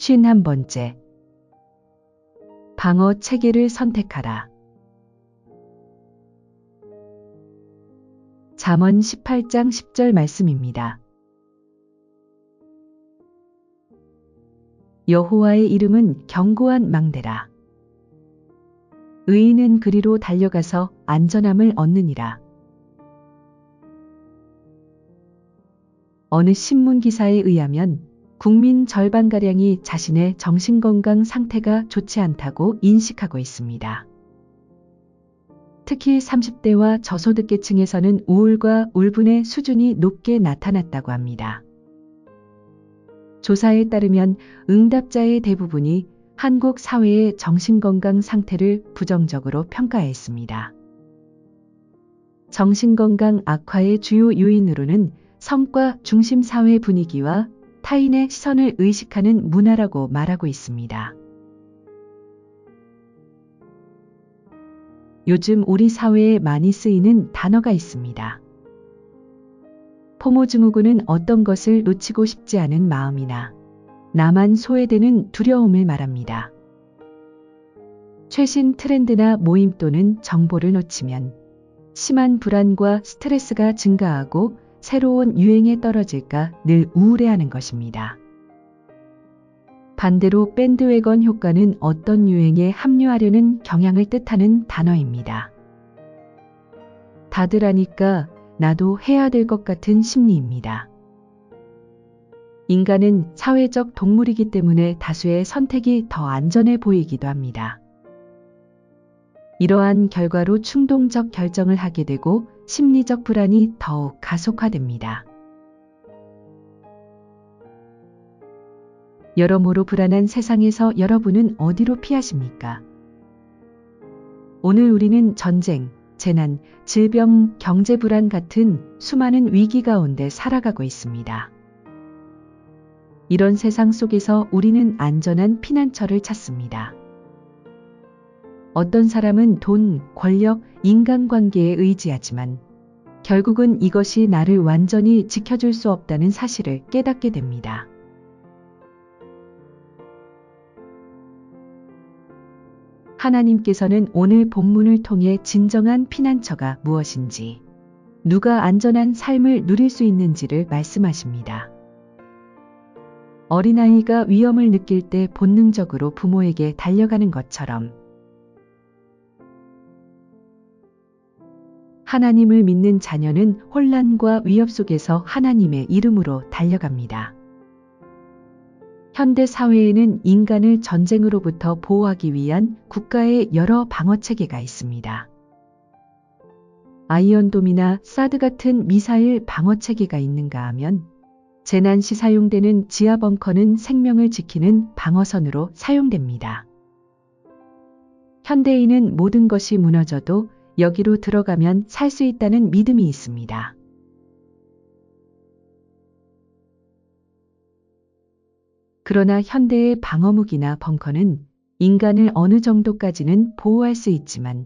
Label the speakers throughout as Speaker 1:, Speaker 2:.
Speaker 1: 51번째. 방어 체계를 선택하라. 잠언 18장 10절 말씀입니다. 여호와의 이름은 견고한 망대라. 의인은 그리로 달려가서 안전함을 얻느니라. 어느 신문 기사에 의하면 국민 절반가량이 자신의 정신건강 상태가 좋지 않다고 인식하고 있습니다. 특히 30대와 저소득계층에서는 우울과 울분의 수준이 높게 나타났다고 합니다. 조사에 따르면 응답자의 대부분이 한국 사회의 정신건강 상태를 부정적으로 평가했습니다. 정신건강 악화의 주요 요인으로는 성과 중심 사회 분위기와 타인의 시선을 의식하는 문화라고 말하고 있습니다. 요즘 우리 사회에 많이 쓰이는 단어가 있습니다. 포모증후군은 어떤 것을 놓치고 싶지 않은 마음이나 나만 소외되는 두려움을 말합니다. 최신 트렌드나 모임 또는 정보를 놓치면 심한 불안과 스트레스가 증가하고 새로운 유행에 떨어질까 늘 우울해하는 것입니다. 반대로 밴드웨건 효과는 어떤 유행에 합류하려는 경향을 뜻하는 단어입니다. 다들 하니까 나도 해야 될 것 같은 심리입니다. 인간은 사회적 동물이기 때문에 다수의 선택이 더 안전해 보이기도 합니다. 이러한 결과로 충동적 결정을 하게 되고 심리적 불안이 더욱 가속화됩니다. 여러모로 불안한 세상에서 여러분은 어디로 피하십니까? 오늘 우리는 전쟁, 재난, 질병, 경제 불안 같은 수많은 위기 가운데 살아가고 있습니다. 이런 세상 속에서 우리는 안전한 피난처를 찾습니다. 어떤 사람은 돈, 권력, 인간관계에 의지하지만 결국은 이것이 나를 완전히 지켜줄 수 없다는 사실을 깨닫게 됩니다. 하나님께서는 오늘 본문을 통해 진정한 피난처가 무엇인지, 누가 안전한 삶을 누릴 수 있는지를 말씀하십니다. 어린아이가 위험을 느낄 때 본능적으로 부모에게 달려가는 것처럼 하나님을 믿는 자녀는 혼란과 위협 속에서 하나님의 이름으로 달려갑니다. 현대 사회에는 인간을 전쟁으로부터 보호하기 위한 국가의 여러 방어 체계가 있습니다. 아이언돔이나 사드 같은 미사일 방어 체계가 있는가 하면 재난 시 사용되는 지하 벙커는 생명을 지키는 방어선으로 사용됩니다. 현대인은 모든 것이 무너져도 여기로 들어가면 살 수 있다는 믿음이 있습니다. 그러나 현대의 방어무기나 벙커는 인간을 어느 정도까지는 보호할 수 있지만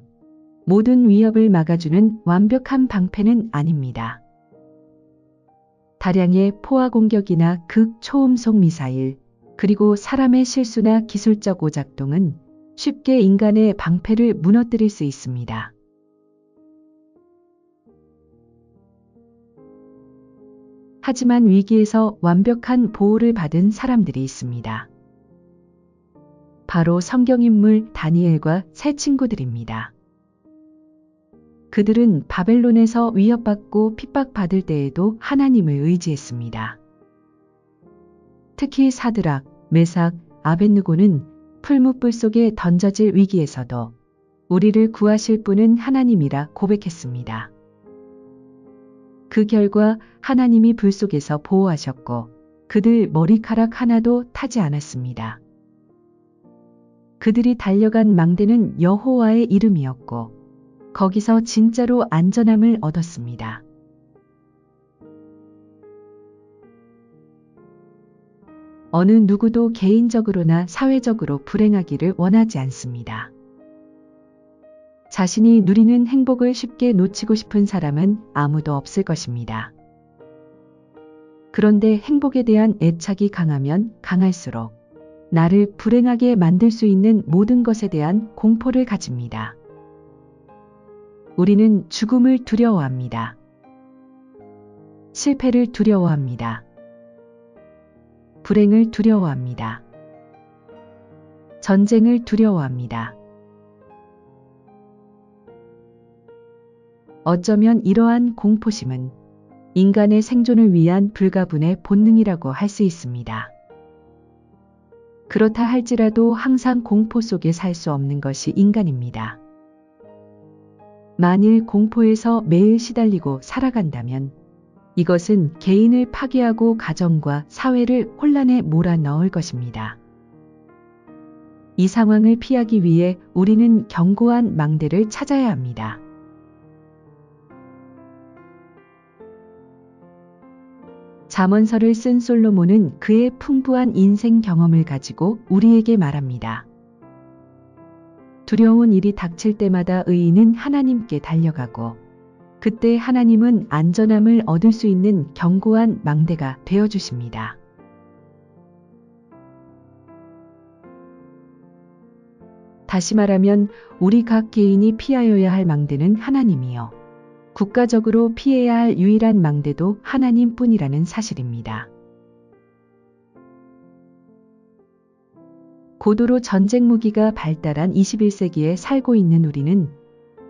Speaker 1: 모든 위협을 막아주는 완벽한 방패는 아닙니다. 다량의 포화 공격이나 극초음속 미사일, 그리고 사람의 실수나 기술적 오작동은 쉽게 인간의 방패를 무너뜨릴 수 있습니다. 하지만 위기에서 완벽한 보호를 받은 사람들이 있습니다. 바로 성경인물 다니엘과 세 친구들입니다. 그들은 바벨론에서 위협받고 핍박받을 때에도 하나님을 의지했습니다. 특히 사드락, 메삭, 아벳느고는 풀무불 속에 던져질 위기에서도 우리를 구하실 분은 하나님이라 고백했습니다. 그 결과 하나님이 불 속에서 보호하셨고 그들 머리카락 하나도 타지 않았습니다. 그들이 달려간 망대는 여호와의 이름이었고 거기서 진짜로 안전함을 얻었습니다. 어느 누구도 개인적으로나 사회적으로 불행하기를 원하지 않습니다. 자신이 누리는 행복을 쉽게 놓치고 싶은 사람은 아무도 없을 것입니다. 그런데 행복에 대한 애착이 강하면 강할수록 나를 불행하게 만들 수 있는 모든 것에 대한 공포를 가집니다. 우리는 죽음을 두려워합니다. 실패를 두려워합니다. 불행을 두려워합니다. 전쟁을 두려워합니다. 어쩌면 이러한 공포심은 인간의 생존을 위한 불가분의 본능이라고 할 수 있습니다. 그렇다 할지라도 항상 공포 속에 살 수 없는 것이 인간입니다. 만일 공포에서 매일 시달리고 살아간다면 이것은 개인을 파괴하고 가정과 사회를 혼란에 몰아넣을 것입니다. 이 상황을 피하기 위해 우리는 견고한 망대를 찾아야 합니다. 잠언서를 쓴 솔로몬은 그의 풍부한 인생 경험을 가지고 우리에게 말합니다. 두려운 일이 닥칠 때마다 의인은 하나님께 달려가고 그때 하나님은 안전함을 얻을 수 있는 견고한 망대가 되어주십니다. 다시 말하면 우리 각 개인이 피하여야 할 망대는 하나님이요. 국가적으로 피해야 할 유일한 망대도 하나님뿐이라는 사실입니다. 고도로 전쟁 무기가 발달한 21세기에 살고 있는 우리는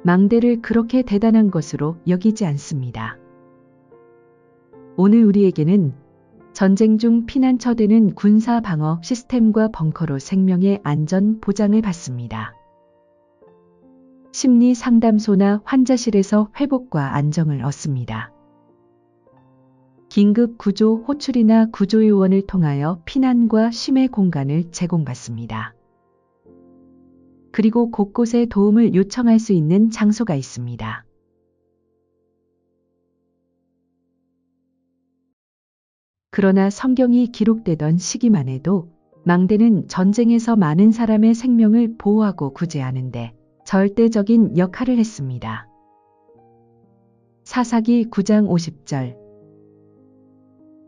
Speaker 1: 망대를 그렇게 대단한 것으로 여기지 않습니다. 오늘 우리에게는 전쟁 중 피난처되는 군사 방어 시스템과 벙커로 생명의 안전 보장을 받습니다. 심리 상담소나 환자실에서 회복과 안정을 얻습니다. 긴급 구조 호출이나 구조요원을 통하여 피난과 쉼의 공간을 제공받습니다. 그리고 곳곳에 도움을 요청할 수 있는 장소가 있습니다. 그러나 성경이 기록되던 시기만 해도 망대는 전쟁에서 많은 사람의 생명을 보호하고 구제하는데 절대적인 역할을 했습니다. 사사기 9장 50절.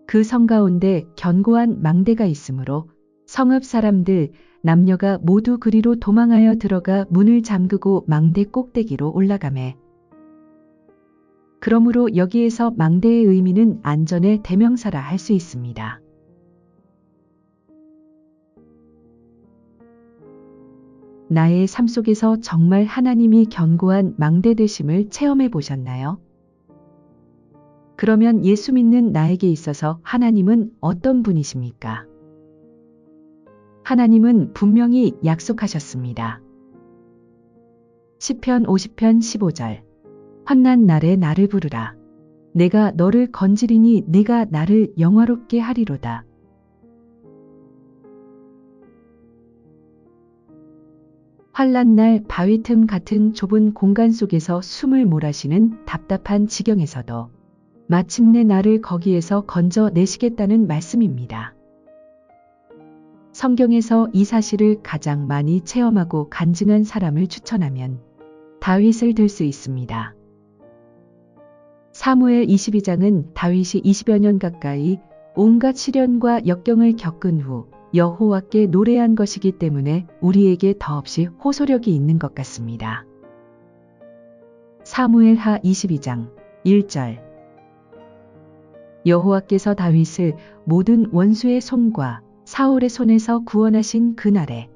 Speaker 1: 그 성 가운데 견고한 망대가 있으므로 성읍 사람들 남녀가 모두 그리로 도망하여 들어가 문을 잠그고 망대 꼭대기로 올라가매. 그러므로 여기에서 망대의 의미는 안전의 대명사라 할 수 있습니다. 나의 삶 속에서 정말 하나님이 견고한 망대 되심을 체험해 보셨나요? 그러면 예수 믿는 나에게 있어서 하나님은 어떤 분이십니까? 하나님은 분명히 약속하셨습니다. 시편 50편 15절. 환난 날에 나를 부르라. 내가 너를 건지리니 네가 나를 영화롭게 하리로다. 환난 날 바위 틈 같은 좁은 공간 속에서 숨을 몰아쉬는 답답한 지경에서도 마침내 나를 거기에서 건져내시겠다는 말씀입니다. 성경에서 이 사실을 가장 많이 체험하고 간증한 사람을 추천하면 다윗을 들 수 있습니다. 사무엘 22장은 다윗이 20여 년 가까이 온갖 시련과 역경을 겪은 후 여호와께 노래한 것이기 때문에 우리에게 더없이 호소력이 있는 것 같습니다. 사무엘하 22장 1절. 여호와께서 다윗을 모든 원수의 손과 사울의 손에서 구원하신 그날에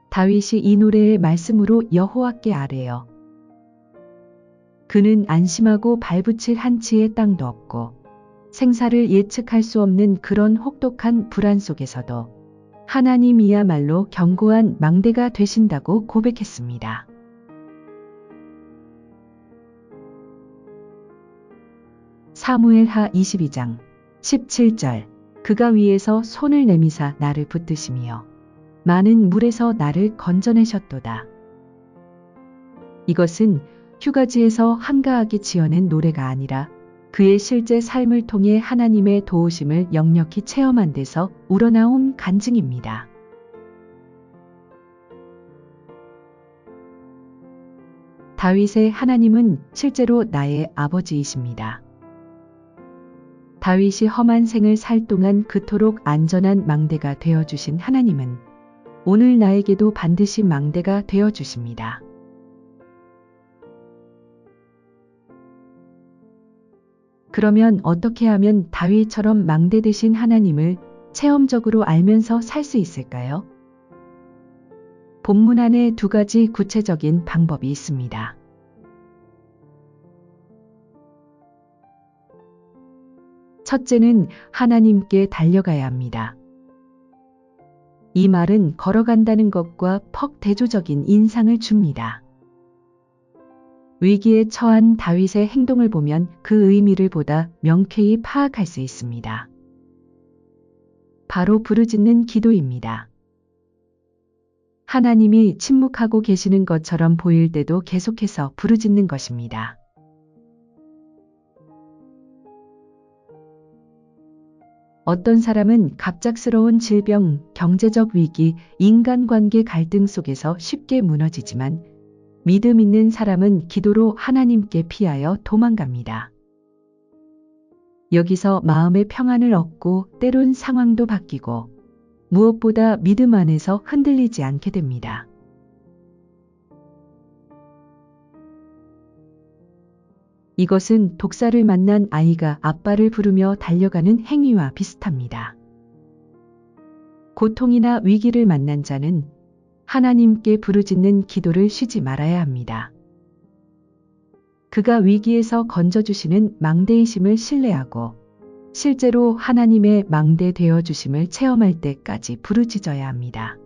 Speaker 1: 다윗이 이 노래의 말씀으로 여호와께 아뢰어 그는 안심하고 발붙일 한치의 땅도 없고 생사를 예측할 수 없는 그런 혹독한 불안 속에서도 하나님이야말로 견고한 망대가 되신다고 고백했습니다. 사무엘하 22장 17절. 그가 위에서 손을 내미사 나를 붙드시며 많은 물에서 나를 건져내셨도다. 이것은 휴가지에서 한가하게 지어낸 노래가 아니라 그의 실제 삶을 통해 하나님의 도우심을 역력히 체험한 데서 우러나온 간증입니다. 다윗의 하나님은 실제로 나의 아버지이십니다. 다윗이 험한 생을 살 동안 그토록 안전한 망대가 되어주신 하나님은 오늘 나에게도 반드시 망대가 되어 주십니다. 그러면 어떻게 하면 다윗처럼 망대 되신 하나님을 체험적으로 알면서 살 수 있을까요? 본문 안에 두 가지 구체적인 방법이 있습니다. 첫째는 하나님께 달려가야 합니다. 이 말은 걸어간다는 것과 퍽 대조적인 인상을 줍니다. 위기에 처한 다윗의 행동을 보면 그 의미를 보다 명쾌히 파악할 수 있습니다. 바로 부르짖는 기도입니다. 하나님이 침묵하고 계시는 것처럼 보일 때도 계속해서 부르짖는 것입니다. 어떤 사람은 갑작스러운 질병, 경제적 위기, 인간관계 갈등 속에서 쉽게 무너지지만 믿음 있는 사람은 기도로 하나님께 피하여 도망갑니다. 여기서 마음의 평안을 얻고 때론 상황도 바뀌고 무엇보다 믿음 안에서 흔들리지 않게 됩니다. 이것은 독사를 만난 아이가 아빠를 부르며 달려가는 행위와 비슷합니다. 고통이나 위기를 만난 자는 하나님께 부르짖는 기도를 쉬지 말아야 합니다. 그가 위기에서 건져주시는 망대이심을 신뢰하고 실제로 하나님의 망대 되어주심을 체험할 때까지 부르짖어야 합니다.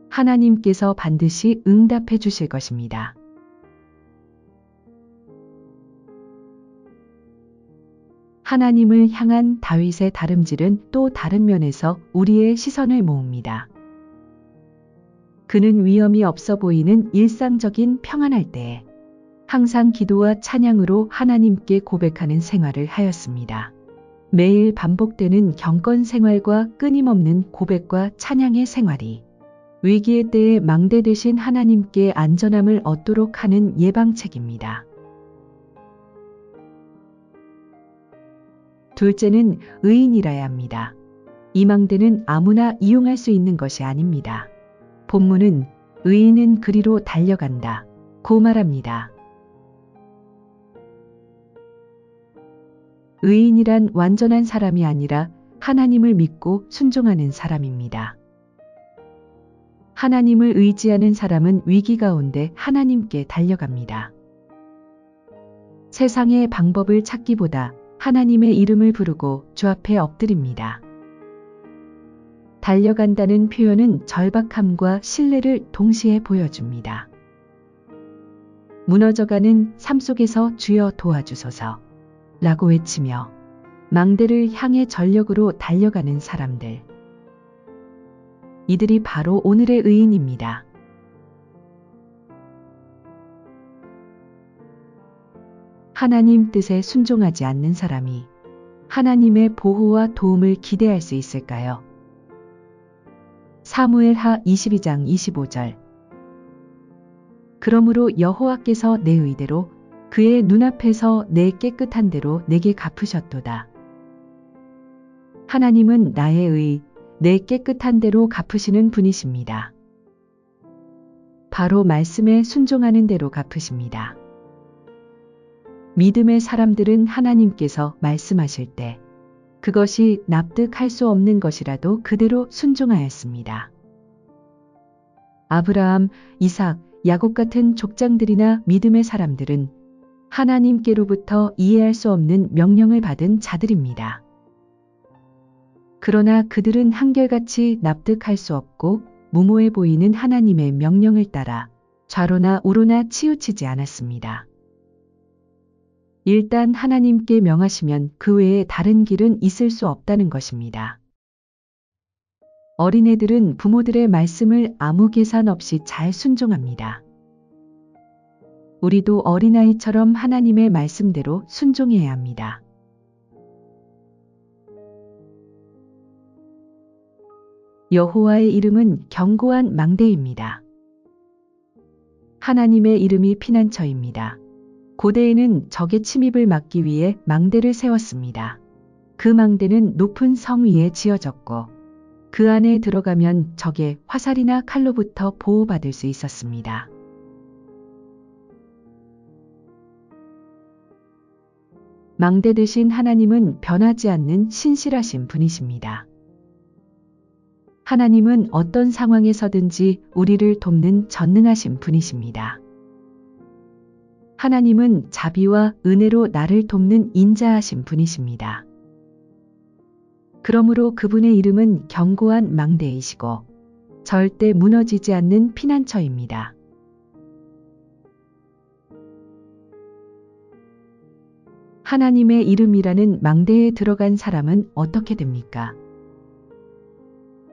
Speaker 1: 하나님께서 반드시 응답해 주실 것입니다. 하나님을 향한 다윗의 다름질은 또 다른 면에서 우리의 시선을 모읍니다. 그는 위험이 없어 보이는 일상적인 평안할 때에 항상 기도와 찬양으로 하나님께 고백하는 생활을 하였습니다. 매일 반복되는 경건 생활과 끊임없는 고백과 찬양의 생활이 위기의 때에 망대 되신 하나님께 안전함을 얻도록 하는 예방책입니다. 둘째는 의인이라야 합니다. 이 망대는 아무나 이용할 수 있는 것이 아닙니다. 본문은 의인은 그리로 달려간다 고 말합니다. 의인이란 완전한 사람이 아니라 하나님을 믿고 순종하는 사람입니다. 하나님을 의지하는 사람은 위기 가운데 하나님께 달려갑니다. 세상의 방법을 찾기보다 하나님의 이름을 부르고 주 앞에 엎드립니다. 달려간다는 표현은 절박함과 신뢰를 동시에 보여줍니다. 무너져가는 삶 속에서 주여 도와주소서 라고 외치며 망대를 향해 전력으로 달려가는 사람들. 이들이 바로 오늘의 의인입니다. 하나님 뜻에 순종하지 않는 사람이 하나님의 보호와 도움을 기대할 수 있을까요? 사무엘하 22장 25절. 그러므로 여호와께서 내 의대로 그의 눈앞에서 내 깨끗한 대로 내게 갚으셨도다. 하나님은 나의 의, 내 깨끗한 대로 갚으시는 분이십니다. 바로 말씀에 순종하는 대로 갚으십니다. 믿음의 사람들은 하나님께서 말씀하실 때 그것이 납득할 수 없는 것이라도 그대로 순종하였습니다. 아브라함, 이삭, 야곱 같은 족장들이나 믿음의 사람들은 하나님께로부터 이해할 수 없는 명령을 받은 자들입니다. 그러나 그들은 한결같이 납득할 수 없고 무모해 보이는 하나님의 명령을 따라 좌로나 우로나 치우치지 않았습니다. 일단 하나님께 명하시면 그 외에 다른 길은 있을 수 없다는 것입니다. 어린애들은 부모들의 말씀을 아무 계산 없이 잘 순종합니다. 우리도 어린아이처럼 하나님의 말씀대로 순종해야 합니다. 여호와의 이름은 견고한 망대입니다. 하나님의 이름이 피난처입니다. 고대에는 적의 침입을 막기 위해 망대를 세웠습니다. 그 망대는 높은 성 위에 지어졌고 그 안에 들어가면 적의 화살이나 칼로부터 보호받을 수 있었습니다. 망대 대신 하나님은 변하지 않는 신실하신 분이십니다. 하나님은 어떤 상황에서든지 우리를 돕는 전능하신 분이십니다. 하나님은 자비와 은혜로 나를 돕는 인자하신 분이십니다. 그러므로 그분의 이름은 견고한 망대이시고 절대 무너지지 않는 피난처입니다. 하나님의 이름이라는 망대에 들어간 사람은 어떻게 됩니까?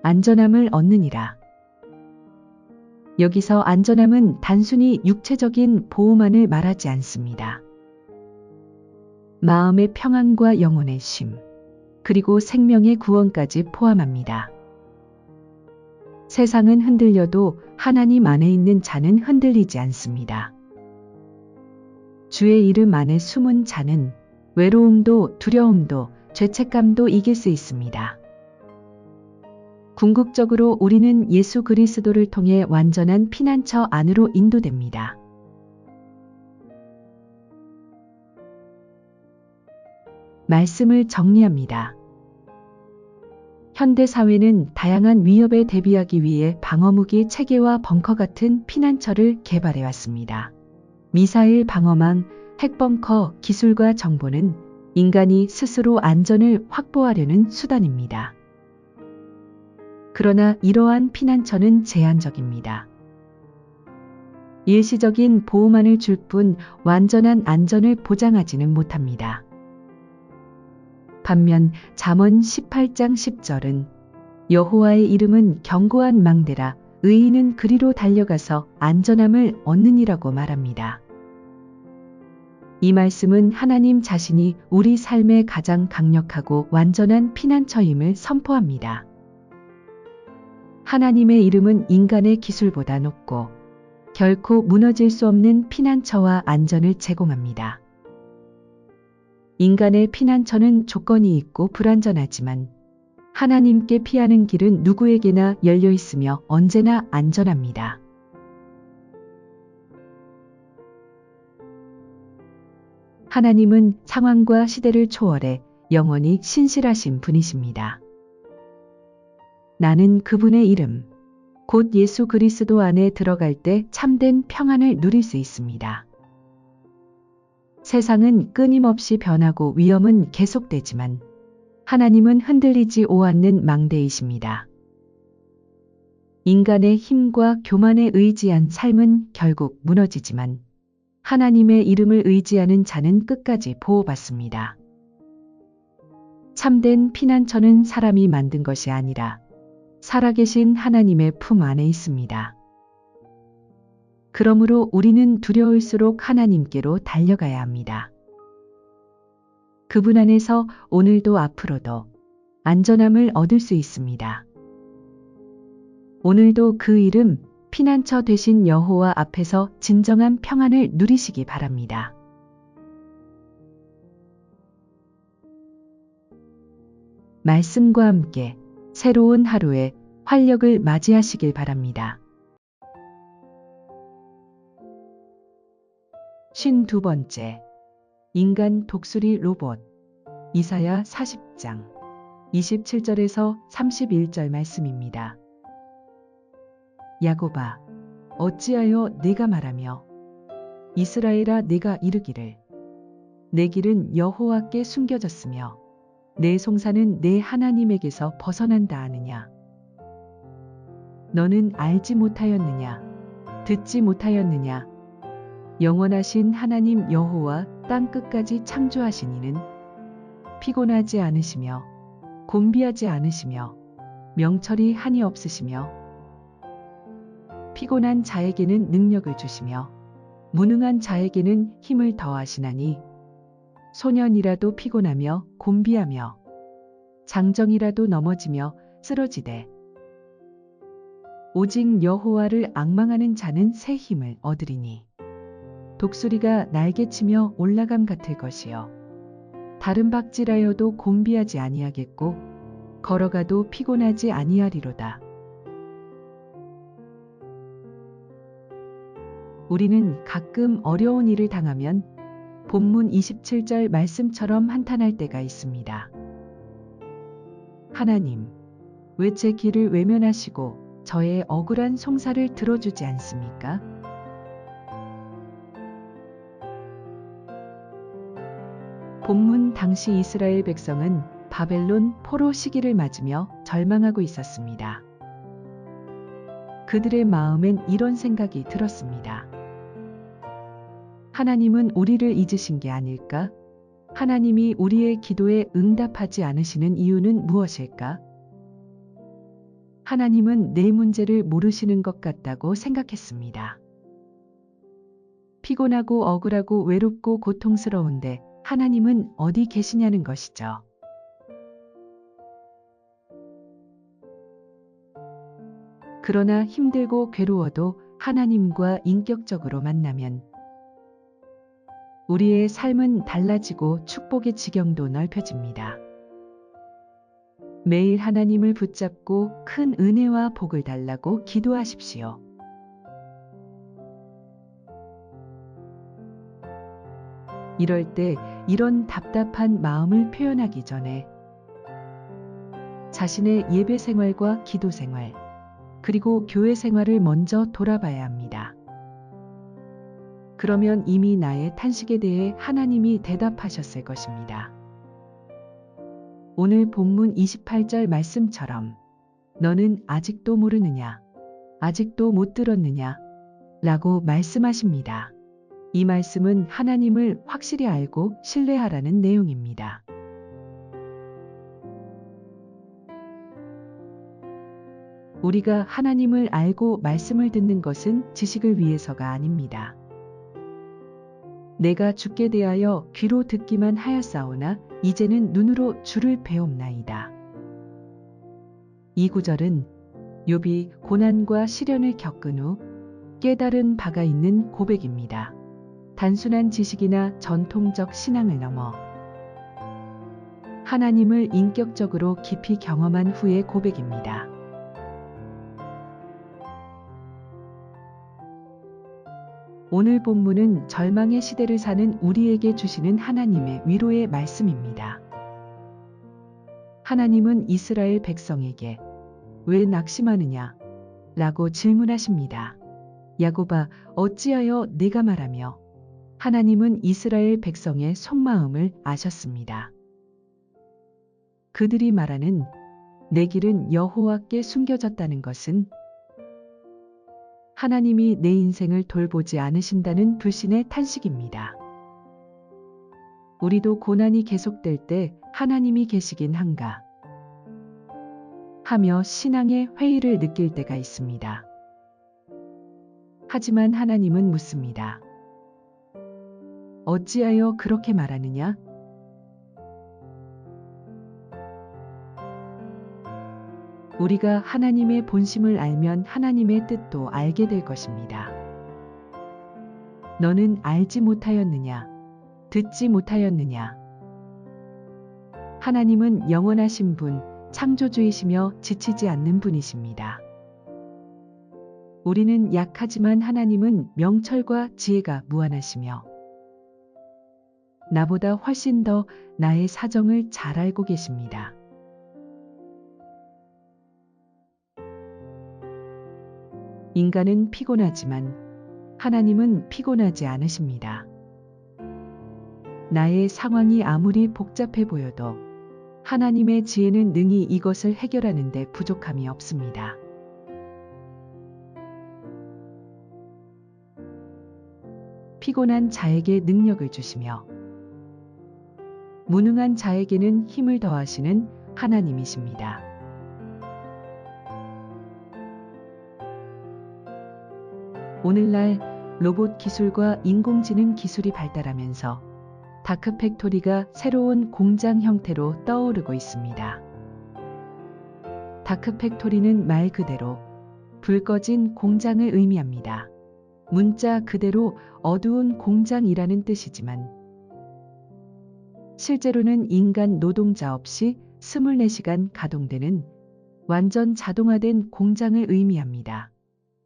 Speaker 1: 안전함을 얻느니라. 여기서 안전함은 단순히 육체적인 보호만을 말하지 않습니다. 마음의 평안과 영혼의 쉼, 그리고 생명의 구원까지 포함합니다. 세상은 흔들려도 하나님 안에 있는 자는 흔들리지 않습니다. 주의 이름 안에 숨은 자는 외로움도 두려움도 죄책감도 이길 수 있습니다. 궁극적으로 우리는 예수 그리스도를 통해 완전한 피난처 안으로 인도됩니다. 말씀을 정리합니다. 현대 사회는 다양한 위협에 대비하기 위해 방어무기 체계와 벙커 같은 피난처를 개발해 왔습니다. 미사일 방어망, 핵벙커 기술과 정보는 인간이 스스로 안전을 확보하려는 수단입니다. 그러나 이러한 피난처는 제한적입니다. 일시적인 보호만을 줄 뿐 완전한 안전을 보장하지는 못합니다. 반면 잠언 18장 10절은 여호와의 이름은 견고한 망대라 의인은 그리로 달려가서 안전함을 얻느니라고 말합니다. 이 말씀은 하나님 자신이 우리 삶의 가장 강력하고 완전한 피난처임을 선포합니다. 하나님의 이름은 인간의 기술보다 높고 결코 무너질 수 없는 피난처와 안전을 제공합니다. 인간의 피난처는 조건이 있고 불안전하지만 하나님께 피하는 길은 누구에게나 열려 있으며 언제나 안전합니다. 하나님은 상황과 시대를 초월해 영원히 신실하신 분이십니다. 나는 그분의 이름, 곧 예수 그리스도 안에 들어갈 때 참된 평안을 누릴 수 있습니다. 세상은 끊임없이 변하고 위험은 계속되지만 하나님은 흔들리지 않는 망대이십니다. 인간의 힘과 교만에 의지한 삶은 결국 무너지지만 하나님의 이름을 의지하는 자는 끝까지 보호받습니다. 참된 피난처는 사람이 만든 것이 아니라 살아계신 하나님의 품 안에 있습니다. 그러므로 우리는 두려울수록 하나님께로 달려가야 합니다. 그분 안에서 오늘도 앞으로도 안전함을 얻을 수 있습니다. 오늘도 그 이름, 피난처 되신 여호와 앞에서 진정한 평안을 누리시기 바랍니다. 말씀과 함께 새로운 하루에 활력을 맞이하시길 바랍니다. 52번째 인간 독수리 로봇 이사야 40장 27절에서 31절 말씀입니다. 야곱아, 어찌하여 내가 말하며 이스라엘아 내가 이르기를 내 길은 여호와께 숨겨졌으며 내 송사는 내 하나님에게서 벗어난다 하느냐. 너는 알지 못하였느냐, 듣지 못하였느냐. 영원하신 하나님 여호와 땅 끝까지 창조하신 이는 피곤하지 않으시며 곤비하지 않으시며 명철이 한이 없으시며 피곤한 자에게는 능력을 주시며 무능한 자에게는 힘을 더하시나니 소년이라도 피곤하며 곤비하며 장정이라도 넘어지며 쓰러지되 오직 여호와를 앙망하는 자는 새 힘을 얻으리니 독수리가 날개치며 올라감 같을 것이요 다른 박질하여도 곤비하지 아니하겠고 걸어가도 피곤하지 아니하리로다. 우리는 가끔 어려운 일을 당하면 본문 27절 말씀처럼 한탄할 때가 있습니다. 하나님, 왜 제 길을 외면하시고 저의 억울한 송사를 들어주지 않습니까? 본문 당시 이스라엘 백성은 바벨론 포로 시기를 맞으며 절망하고 있었습니다. 그들의 마음엔 이런 생각이 들었습니다. 하나님은 우리를 잊으신 게 아닐까? 하나님이 우리의 기도에 응답하지 않으시는 이유는 무엇일까? 하나님은 내 문제를 모르시는 것 같다고 생각했습니다. 피곤하고 억울하고 외롭고 고통스러운데 하나님은 어디 계시냐는 것이죠. 그러나 힘들고 괴로워도 하나님과 인격적으로 만나면 우리의 삶은 달라지고 축복의 지경도 넓혀집니다. 매일 하나님을 붙잡고 큰 은혜와 복을 달라고 기도하십시오. 이럴 때 이런 답답한 마음을 표현하기 전에 자신의 예배 생활과 기도 생활, 그리고 교회 생활을 먼저 돌아봐야 합니다. 그러면 이미 나의 탄식에 대해 하나님이 대답하셨을 것입니다. 오늘 본문 28절 말씀처럼 너는 아직도 모르느냐? 아직도 못 들었느냐? 라고 말씀하십니다. 이 말씀은 하나님을 확실히 알고 신뢰하라는 내용입니다. 우리가 하나님을 알고 말씀을 듣는 것은 지식을 위해서가 아닙니다. 내가 주께 대하여 귀로 듣기만 하였사오나 이제는 눈으로 주를 배옵나이다. 이 구절은 욥이 고난과 시련을 겪은 후 깨달은 바가 있는 고백입니다. 단순한 지식이나 전통적 신앙을 넘어 하나님을 인격적으로 깊이 경험한 후의 고백입니다. 오늘 본문은 절망의 시대를 사는 우리에게 주시는 하나님의 위로의 말씀입니다. 하나님은 이스라엘 백성에게 왜 낙심하느냐? 라고 질문하십니다. 야곱아, 어찌하여 내가 말하며 하나님은 이스라엘 백성의 속마음을 아셨습니다. 그들이 말하는 내 길은 여호와께 숨겨졌다는 것은 하나님이 내 인생을 돌보지 않으신다는 불신의 탄식입니다. 우리도 고난이 계속될 때 하나님이 계시긴 한가 하며 신앙의 회의를 느낄 때가 있습니다. 하지만 하나님은 묻습니다. 어찌하여 그렇게 말하느냐? 우리가 하나님의 본심을 알면 하나님의 뜻도 알게 될 것입니다. 너는 알지 못하였느냐? 듣지 못하였느냐? 하나님은 영원하신 분, 창조주이시며 지치지 않는 분이십니다. 우리는 약하지만 하나님은 명철과 지혜가 무한하시며 나보다 훨씬 더 나의 사정을 잘 알고 계십니다. 인간은 피곤하지만 하나님은 피곤하지 않으십니다. 나의 상황이 아무리 복잡해 보여도 하나님의 지혜는 능히 이것을 해결하는 데 부족함이 없습니다. 피곤한 자에게 능력을 주시며 무능한 자에게는 힘을 더하시는 하나님이십니다. 오늘날 로봇 기술과 인공지능 기술이 발달하면서 다크팩토리가 새로운 공장 형태로 떠오르고 있습니다. 다크팩토리는 말 그대로 불 꺼진 공장을 의미합니다. 문자 그대로 어두운 공장이라는 뜻이지만 실제로는 인간 노동자 없이 24시간 가동되는 완전 자동화된 공장을 의미합니다.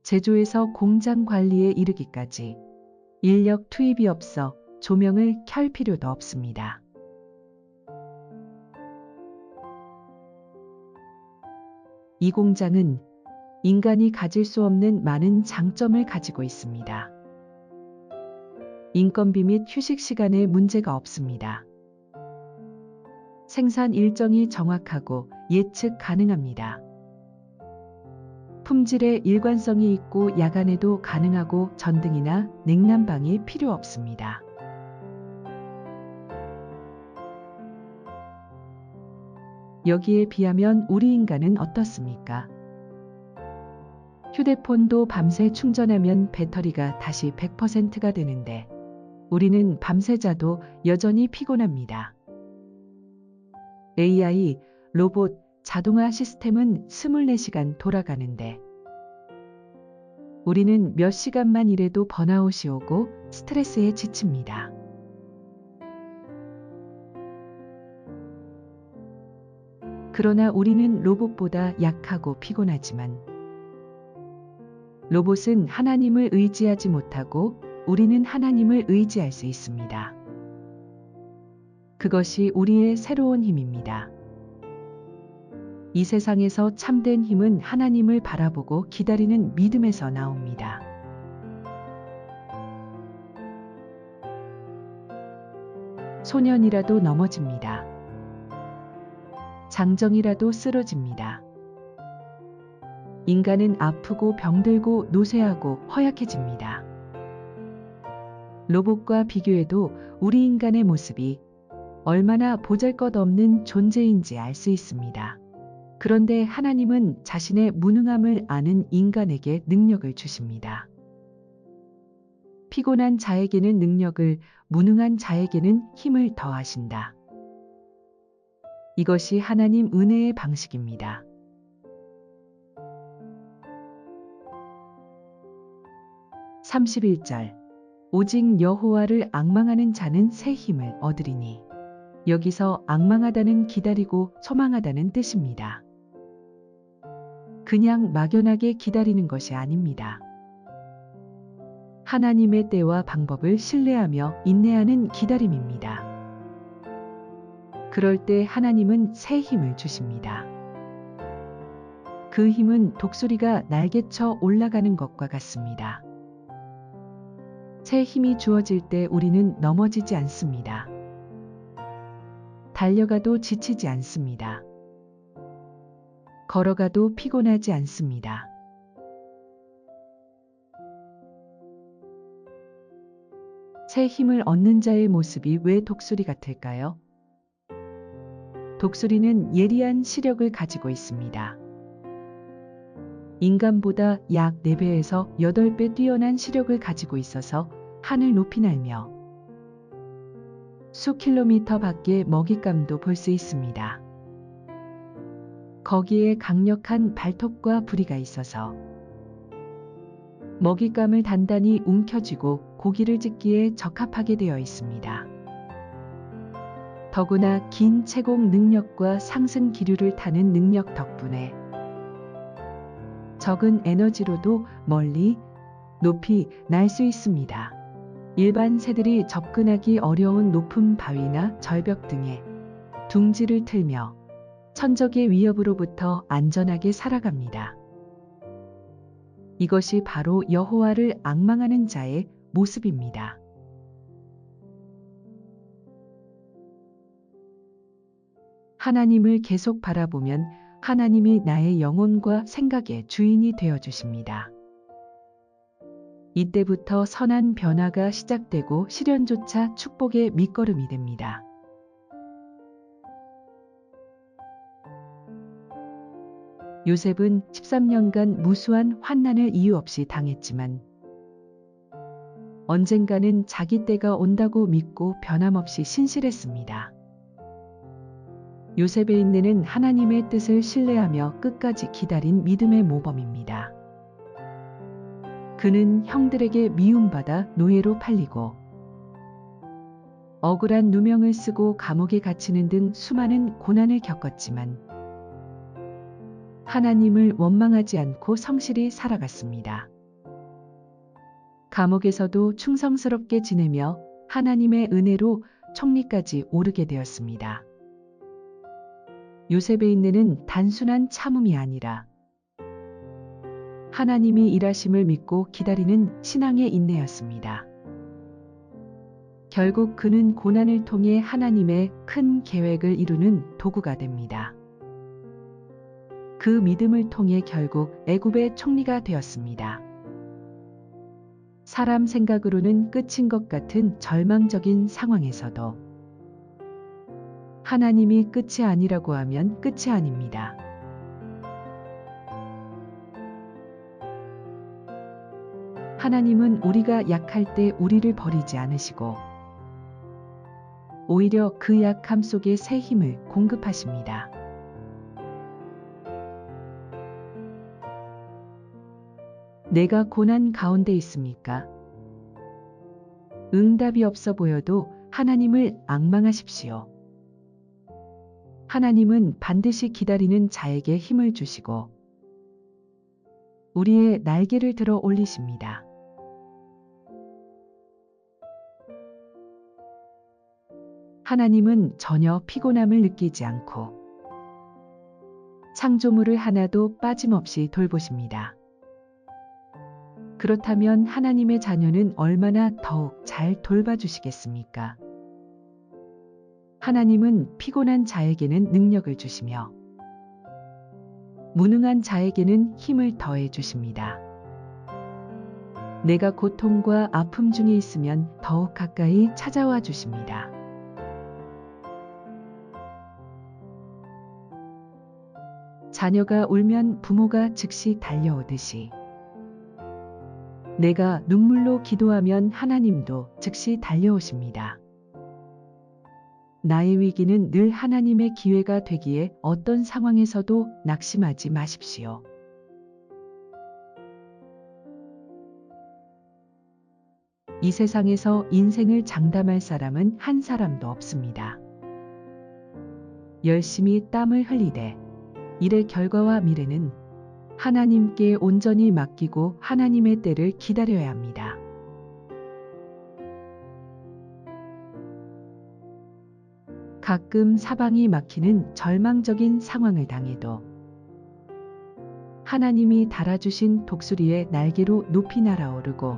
Speaker 1: 제조에서 공장 관리에 이르기까지 인력 투입이 없어 조명을 켤 필요도 없습니다. 이 공장은 인간이 가질 수 없는 많은 장점을 가지고 있습니다. 인건비 및 휴식 시간에 문제가 없습니다. 생산 일정이 정확하고 예측 가능합니다. 품질에 일관성이 있고 야간에도 가능하고 전등이나 냉난방이 필요 없습니다. 여기에 비하면 우리 인간은 어떻습니까? 휴대폰도 밤새 충전하면 배터리가 다시 100%가 되는데 우리는 밤새 자도 여전히 피곤합니다. AI, 로봇, 자동화 시스템은 24시간 돌아가는데 우리는 몇 시간만 일해도 번아웃이 오고 스트레스에 지칩니다. 그러나 우리는 로봇보다 약하고 피곤하지만 로봇은 하나님을 의지하지 못하고 우리는 하나님을 의지할 수 있습니다. 그것이 우리의 새로운 힘입니다. 이 세상에서 참된 힘은 하나님을 바라보고 기다리는 믿음에서 나옵니다. 소년이라도 넘어집니다. 장정이라도 쓰러집니다. 인간은 아프고 병들고 노쇠하고 허약해집니다. 로봇과 비교해도 우리 인간의 모습이 얼마나 보잘것없는 존재인지 알 수 있습니다. 그런데 하나님은 자신의 무능함을 아는 인간에게 능력을 주십니다. 피곤한 자에게는 능력을, 무능한 자에게는 힘을 더하신다. 이것이 하나님 은혜의 방식입니다. (31절) 오직 여호와를 앙망하는 자는 새 힘을 얻으리니. 여기서 앙망하다는 기다리고 소망하다는 뜻입니다. 그냥 막연하게 기다리는 것이 아닙니다. 하나님의 때와 방법을 신뢰하며 인내하는 기다림입니다. 그럴 때 하나님은 새 힘을 주십니다. 그 힘은 독수리가 날개쳐 올라가는 것과 같습니다. 새 힘이 주어질 때 우리는 넘어지지 않습니다. 달려가도 지치지 않습니다. 걸어가도 피곤하지 않습니다. 새 힘을 얻는 자의 모습이 왜 독수리 같을까요? 독수리는 예리한 시력을 가지고 있습니다. 인간보다 약 4배에서 8배 뛰어난 시력을 가지고 있어서 하늘 높이 날며 수 킬로미터 밖의 먹잇감도 볼 수 있습니다. 거기에 강력한 발톱과 부리가 있어서 먹잇감을 단단히 움켜쥐고 고기를 찢기에 적합하게 되어 있습니다. 더구나 긴 채공 능력과 상승 기류를 타는 능력 덕분에 적은 에너지로도 멀리, 높이 날 수 있습니다. 일반 새들이 접근하기 어려운 높은 바위나 절벽 등에 둥지를 틀며 천적의 위협으로부터 안전하게 살아갑니다. 이것이 바로 여호와를 앙망하는 자의 모습입니다. 하나님을 계속 바라보면 하나님이 나의 영혼과 생각의 주인이 되어 주십니다. 이때부터 선한 변화가 시작되고 시련조차 축복의 밑거름이 됩니다. 요셉은 13년간 무수한 환난을 이유 없이 당했지만 언젠가는 자기 때가 온다고 믿고 변함없이 신실했습니다. 요셉의 인내는 하나님의 뜻을 신뢰하며 끝까지 기다린 믿음의 모범입니다. 그는 형들에게 미움받아 노예로 팔리고 억울한 누명을 쓰고 감옥에 갇히는 등 수많은 고난을 겪었지만 하나님을 원망하지 않고 성실히 살아갔습니다. 감옥에서도 충성스럽게 지내며 하나님의 은혜로 총리까지 오르게 되었습니다. 요셉의 인내는 단순한 참음이 아니라 하나님이 일하심을 믿고 기다리는 신앙의 인내였습니다. 결국 그는 고난을 통해 하나님의 큰 계획을 이루는 도구가 됩니다. 그 믿음을 통해 결국 애굽의 총리가 되었습니다. 사람 생각으로는 끝인 것 같은 절망적인 상황에서도 하나님이 끝이 아니라고 하면 끝이 아닙니다. 하나님은 우리가 약할 때 우리를 버리지 않으시고 오히려 그 약함 속에 새 힘을 공급하십니다. 내가 고난 가운데 있습니까? 응답이 없어 보여도 하나님을 앙망하십시오. 하나님은 반드시 기다리는 자에게 힘을 주시고 우리의 날개를 들어 올리십니다. 하나님은 전혀 피곤함을 느끼지 않고 창조물을 하나도 빠짐없이 돌보십니다. 그렇다면 하나님의 자녀는 얼마나 더욱 잘 돌봐주시겠습니까? 하나님은 피곤한 자에게는 능력을 주시며 무능한 자에게는 힘을 더해 주십니다. 내가 고통과 아픔 중에 있으면 더욱 가까이 찾아와 주십니다. 자녀가 울면 부모가 즉시 달려오듯이 내가 눈물로 기도하면 하나님도 즉시 달려오십니다. 나의 위기는 늘 하나님의 기회가 되기에 어떤 상황에서도 낙심하지 마십시오. 이 세상에서 인생을 장담할 사람은 한 사람도 없습니다. 열심히 땀을 흘리되 일의 결과와 미래는 하나님께 온전히 맡기고 하나님의 때를 기다려야 합니다. 가끔 사방이 막히는 절망적인 상황을 당해도 하나님이 달아주신 독수리의 날개로 높이 날아오르고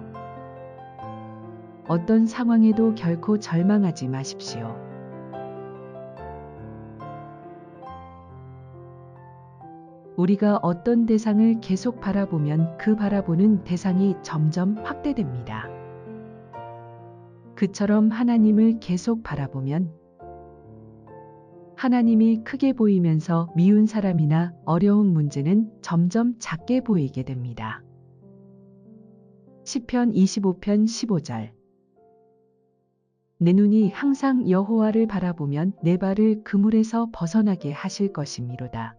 Speaker 1: 어떤 상황에도 결코 절망하지 마십시오. 우리가 어떤 대상을 계속 바라보면 그 바라보는 대상이 점점 확대됩니다. 그처럼 하나님을 계속 바라보면 하나님이 크게 보이면서 미운 사람이나 어려운 문제는 점점 작게 보이게 됩니다. 시편 25편 15절. 내 눈이 항상 여호와를 바라보면 내 발을 그물에서 벗어나게 하실 것이미로다.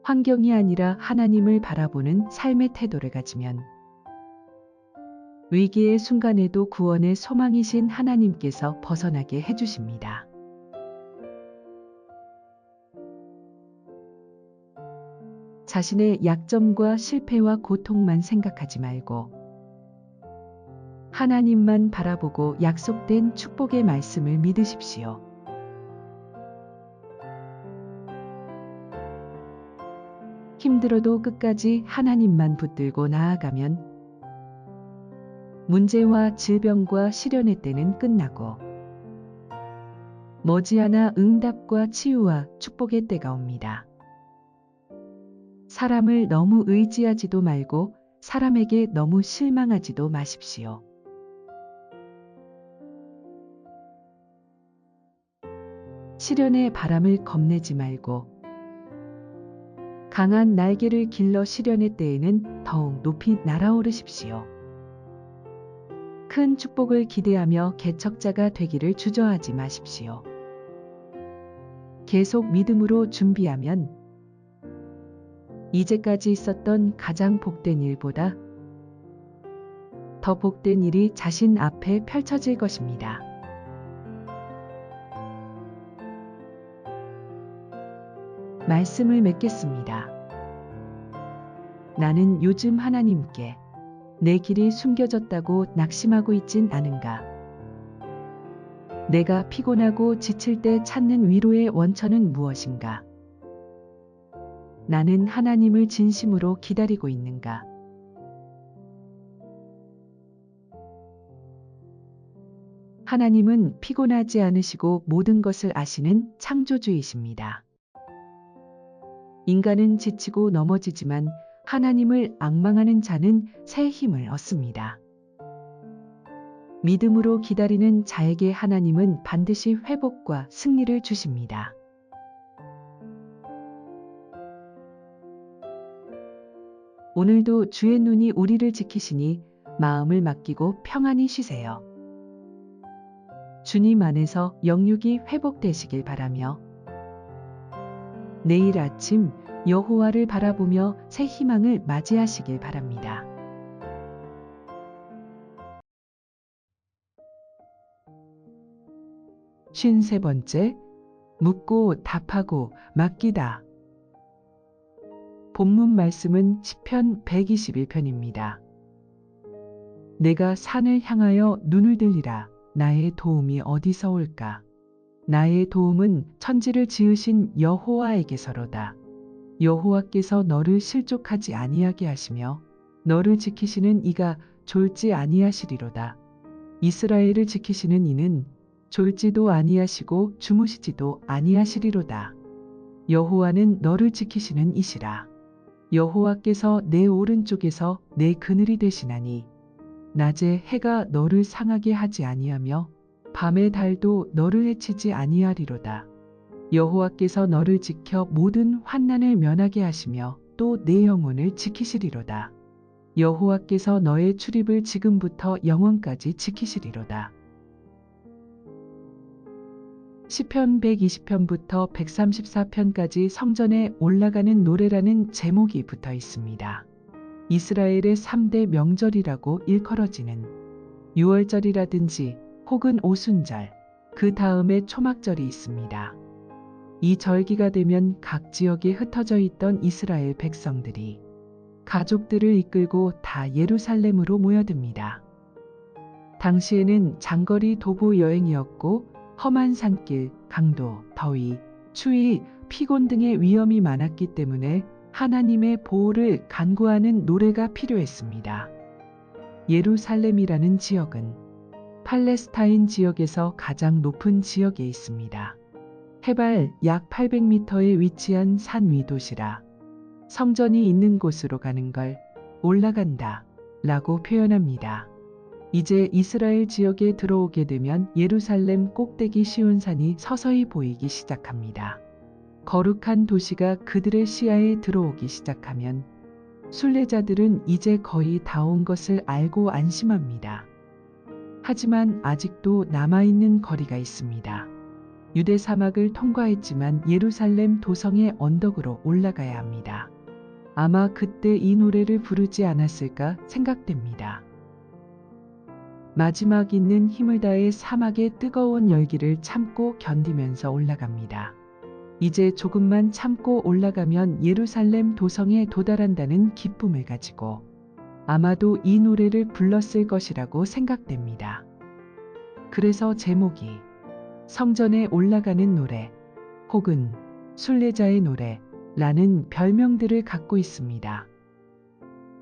Speaker 1: 환경이 아니라 하나님을 바라보는 삶의 태도를 가지면 위기의 순간에도 구원의 소망이신 하나님께서 벗어나게 해주십니다. 자신의 약점과 실패와 고통만 생각하지 말고 하나님만 바라보고 약속된 축복의 말씀을 믿으십시오. 힘들어도 끝까지 하나님만 붙들고 나아가면 문제와 질병과 시련의 때는 끝나고 머지않아 응답과 치유와 축복의 때가 옵니다. 사람을 너무 의지하지도 말고 사람에게 너무 실망하지도 마십시오. 시련의 바람을 겁내지 말고 강한 날개를 길러 시련의 때에는 더욱 높이 날아오르십시오. 큰 축복을 기대하며 개척자가 되기를 주저하지 마십시오. 계속 믿음으로 준비하면 이제까지 있었던 가장 복된 일보다 더 복된 일이 자신 앞에 펼쳐질 것입니다. 말씀을 맺겠습니다. 나는 요즘 하나님께 내 길이 숨겨졌다고 낙심하고 있진 않은가? 내가 피곤하고 지칠 때 찾는 위로의 원천은 무엇인가? 나는 하나님을 진심으로 기다리고 있는가? 하나님은 피곤하지 않으시고 모든 것을 아시는 창조주이십니다. 인간은 지치고 넘어지지만 하나님을 앙망하는 자는 새 힘을 얻습니다. 믿음으로 기다리는 자에게 하나님은 반드시 회복과 승리를 주십니다. 오늘도 주의 눈이 우리를 지키시니 마음을 맡기고 평안히 쉬세요. 주님 안에서 영육이 회복되시길 바라며 내일 아침 여호와를 바라보며 새 희망을 맞이하시길 바랍니다. 쉰세 번째, 묻고 답하고 맡기다. 본문 말씀은 시편 121편입니다. 내가 산을 향하여 눈을 들리라. 나의 도움이 어디서 올까? 나의 도움은 천지를 지으신 여호와에게서로다. 여호와께서 너를 실족하지 아니하게 하시며 너를 지키시는 이가 졸지 아니하시리로다. 이스라엘을 지키시는 이는 졸지도 아니하시고 주무시지도 아니하시리로다. 여호와는 너를 지키시는 이시라. 여호와께서 내 오른쪽에서 내 그늘이 되시나니 낮에 해가 너를 상하게 하지 아니하며 밤의 달도 너를 해치지 아니하리로다. 여호와께서 너를 지켜 모든 환난을 면하게 하시며 또 내 영혼을 지키시리로다. 여호와께서 너의 출입을 지금부터 영원까지 지키시리로다. 시편 120편부터 134편까지 성전에 올라가는 노래라는 제목이 붙어 있습니다. 이스라엘의 3대 명절이라고 일컬어지는 유월절이라든지 혹은 오순절, 그 다음에 초막절이 있습니다. 이 절기가 되면 각 지역에 흩어져 있던 이스라엘 백성들이 가족들을 이끌고 다 예루살렘으로 모여듭니다. 당시에는 장거리 도보 여행이었고 험한 산길, 강도, 더위, 추위, 피곤 등의 위험이 많았기 때문에 하나님의 보호를 간구하는 노래가 필요했습니다. 예루살렘이라는 지역은 팔레스타인 지역에서 가장 높은 지역에 있습니다. 해발 약 800m에 위치한 산 위 도시라 성전이 있는 곳으로 가는 걸 올라간다 라고 표현합니다. 이제 이스라엘 지역에 들어오게 되면 예루살렘 꼭대기 시온산이 서서히 보이기 시작합니다. 거룩한 도시가 그들의 시야에 들어오기 시작하면 순례자들은 이제 거의 다 온 것을 알고 안심합니다. 하지만 아직도 남아있는 거리가 있습니다. 유대 사막을 통과했지만 예루살렘 도성의 언덕으로 올라가야 합니다. 아마 그때 이 노래를 부르지 않았을까 생각됩니다. 마지막 있는 힘을 다해 사막의 뜨거운 열기를 참고 견디면서 올라갑니다. 이제 조금만 참고 올라가면 예루살렘 도성에 도달한다는 기쁨을 가지고 아마도 이 노래를 불렀을 것이라고 생각됩니다. 그래서 제목이 성전에 올라가는 노래 혹은 순례자의 노래라는 별명들을 갖고 있습니다.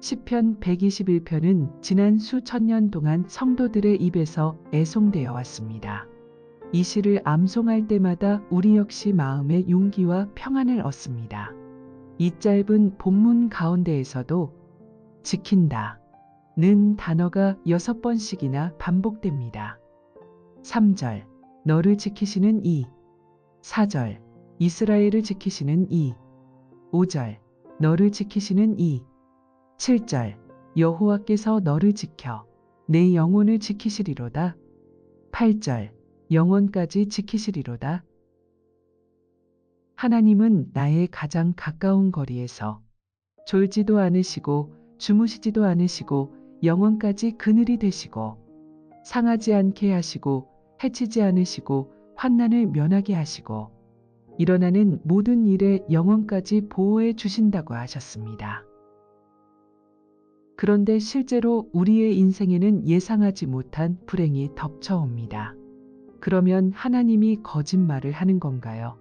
Speaker 1: 시편 121편은 지난 수천 년 동안 성도들의 입에서 애송되어 왔습니다. 이 시를 암송할 때마다 우리 역시 마음의 용기와 평안을 얻습니다. 이 짧은 본문 가운데에서도 지킨다 는 단어가 6번씩이나 반복됩니다. 3절 너를 지키시는 이, 4절 이스라엘을 지키시는 이, 5절 너를 지키시는 이, 7절 여호와께서 너를 지켜 내 영혼을 지키시리로다. 8절 영원까지 지키시리로다. 하나님은 나의 가장 가까운 거리에서 졸지도 않으시고 주무시지도 않으시고 영원까지 그늘이 되시고 상하지 않게 하시고 해치지 않으시고 환난을 면하게 하시고 일어나는 모든 일에 영원까지 보호해 주신다고 하셨습니다. 그런데 실제로 우리의 인생에는 예상하지 못한 불행이 덮쳐옵니다. 그러면 하나님이 거짓말을 하는 건가요?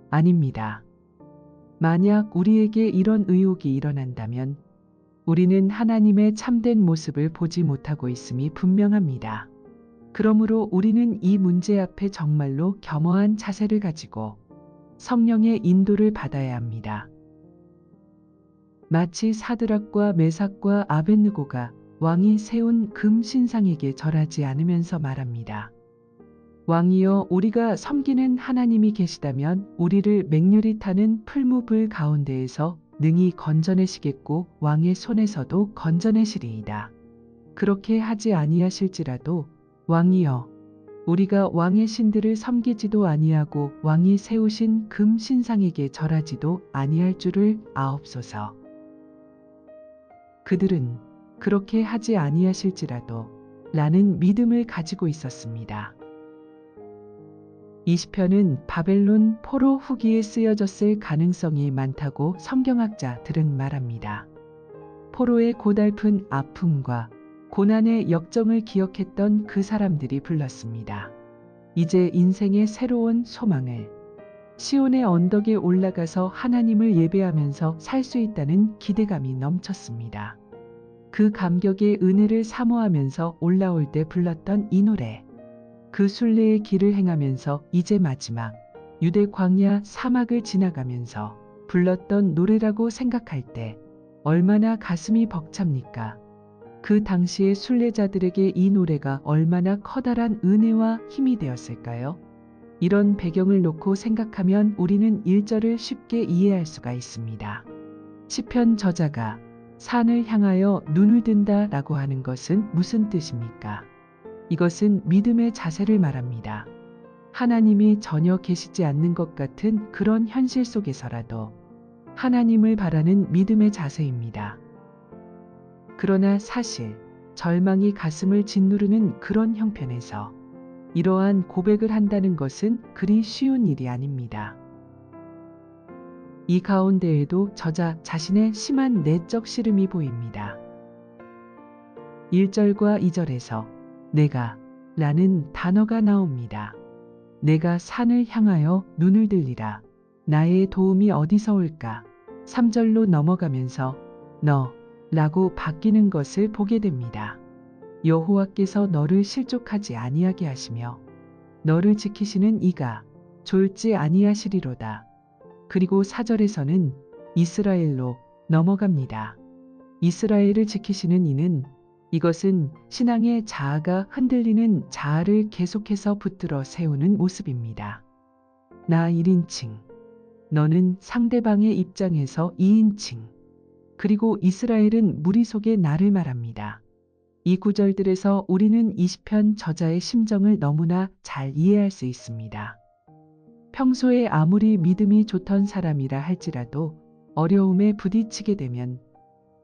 Speaker 1: 아닙니다. 만약 우리에게 이런 의혹이 일어난다면 우리는 하나님의 참된 모습을 보지 못하고 있음이 분명합니다. 그러므로 우리는 이 문제 앞에 정말로 겸허한 자세를 가지고 성령의 인도를 받아야 합니다. 마치 사드락과 메삭과 아벳느고가 왕이 세운 금 신상에게 절하지 않으면서 말합니다. 왕이여, 우리가 섬기는 하나님이 계시다면 우리를 맹렬히 타는 풀무불 가운데에서 능히 건져내시겠고 왕의 손에서도 건져내시리이다. 그렇게 하지 아니하실지라도 왕이여, 우리가 왕의 신들을 섬기지도 아니하고 왕이 세우신 금 신상에게 절하지도 아니할 줄을 아옵소서. 그들은 그렇게 하지 아니하실지라도 라는 믿음을 가지고 있었습니다. 이 시편은 바벨론 포로 후기에 쓰여졌을 가능성이 많다고 성경학자들은 말합니다. 포로의 고달픈 아픔과 고난의 역정을 기억했던 그 사람들이 불렀습니다. 이제 인생의 새로운 소망을 시온의 언덕에 올라가서 하나님을 예배하면서 살 수 있다는 기대감이 넘쳤습니다. 그 감격의 은혜를 사모하면서 올라올 때 불렀던 이 노래. 그 순례의 길을 행하면서 이제 마지막 유대 광야 사막을 지나가면서 불렀던 노래라고 생각할 때 얼마나 가슴이 벅찹니까? 그 당시의 순례자들에게 이 노래가 얼마나 커다란 은혜와 힘이 되었을까요? 이런 배경을 놓고 생각하면 우리는 1절을 쉽게 이해할 수가 있습니다. 시편 저자가 산을 향하여 눈을 든다 라고 하는 것은 무슨 뜻입니까? 이것은 믿음의 자세를 말합니다. 하나님이 전혀 계시지 않는 것 같은 그런 현실 속에서라도 하나님을 바라는 믿음의 자세입니다. 그러나 사실 절망이 가슴을 짓누르는 그런 형편에서 이러한 고백을 한다는 것은 그리 쉬운 일이 아닙니다. 이 가운데에도 저자 자신의 심한 내적 시름이 보입니다. 1절과 2절에서 내가 라는 단어가 나옵니다. 내가 산을 향하여 눈을 들리라. 나의 도움이 어디서 올까? 3절로 넘어가면서 너 라고 바뀌는 것을 보게 됩니다. 여호와께서 너를 실족하지 아니하게 하시며 너를 지키시는 이가 졸지 아니하시리로다. 그리고 4절에서는 이스라엘로 넘어갑니다. 이스라엘을 지키시는 이는 이것은 신앙의 자아가 흔들리는 자아를 계속해서 붙들어 세우는 모습입니다. 나 1인칭, 너는 상대방의 입장에서 2인칭, 그리고 이스라엘은 무리 속의 나를 말합니다. 이 구절들에서 우리는 이 시편 저자의 심정을 너무나 잘 이해할 수 있습니다. 평소에 아무리 믿음이 좋던 사람이라 할지라도 어려움에 부딪히게 되면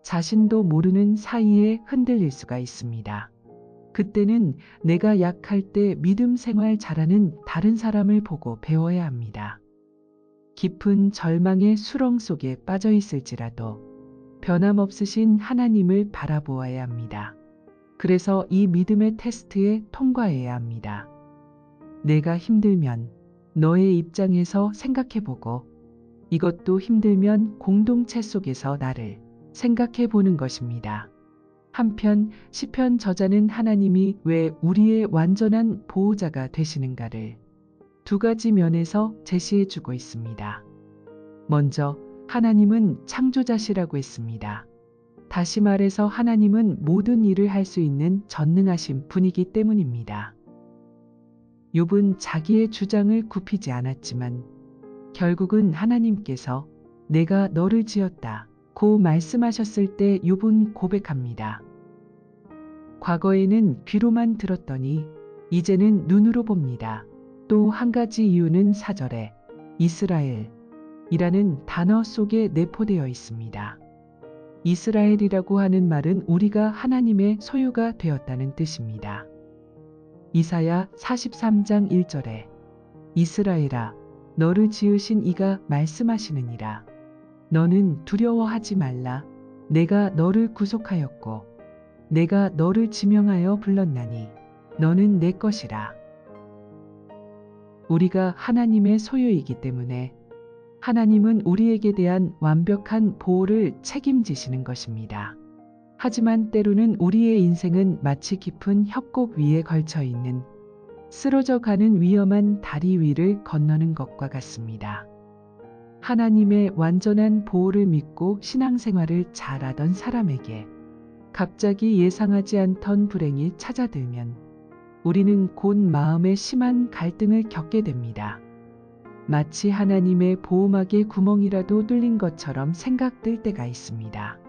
Speaker 1: 자신도 모르는 사이에 흔들릴 수가 있습니다. 그때는 내가 약할 때 믿음 생활 잘하는 다른 사람을 보고 배워야 합니다. 깊은 절망의 수렁 속에 빠져 있을지라도 변함없으신 하나님을 바라보아야 합니다. 그래서 이 믿음의 테스트에 통과해야 합니다. 내가 힘들면 너의 입장에서 생각해보고 이것도 힘들면 공동체 속에서 나를 생각해 보는 것입니다. 한편 시편 저자는 하나님이 왜 우리의 완전한 보호자가 되시는가를 두 가지 면에서 제시해 주고 있습니다. 먼저 하나님은 창조자시라고 했습니다. 다시 말해서 하나님은 모든 일을 할 수 있는 전능하신 분이기 때문입니다. 욥은 자기의 주장을 굽히지 않았지만 결국은 하나님께서 내가 너를 지었다 고 말씀하셨을 때 욥은 고백합니다. 과거에는 귀로만 들었더니 이제는 눈으로 봅니다. 또 한 가지 이유는 4절에 이스라엘이라는 단어 속에 내포되어 있습니다. 이스라엘이라고 하는 말은 우리가 하나님의 소유가 되었다는 뜻입니다. 이사야 43장 1절에 이스라엘아 너를 지으신 이가 말씀하시느니라. 너는 두려워하지 말라. 내가 너를 구속하였고 내가 너를 지명하여 불렀나니 너는 내 것이라. 우리가 하나님의 소유이기 때문에 하나님은 우리에게 대한 완벽한 보호를 책임지시는 것입니다. 하지만 때로는 우리의 인생은 마치 깊은 협곡 위에 걸쳐 있는 쓰러져 가는 위험한 다리 위를 건너는 것과 같습니다. 하나님의 완전한 보호를 믿고 신앙생활을 잘하던 사람에게 갑자기 예상하지 않던 불행이 찾아들면 우리는 곧 마음에 심한 갈등을 겪게 됩니다. 마치 하나님의 보호막에 구멍이라도 뚫린 것처럼 생각될 때가 있습니다.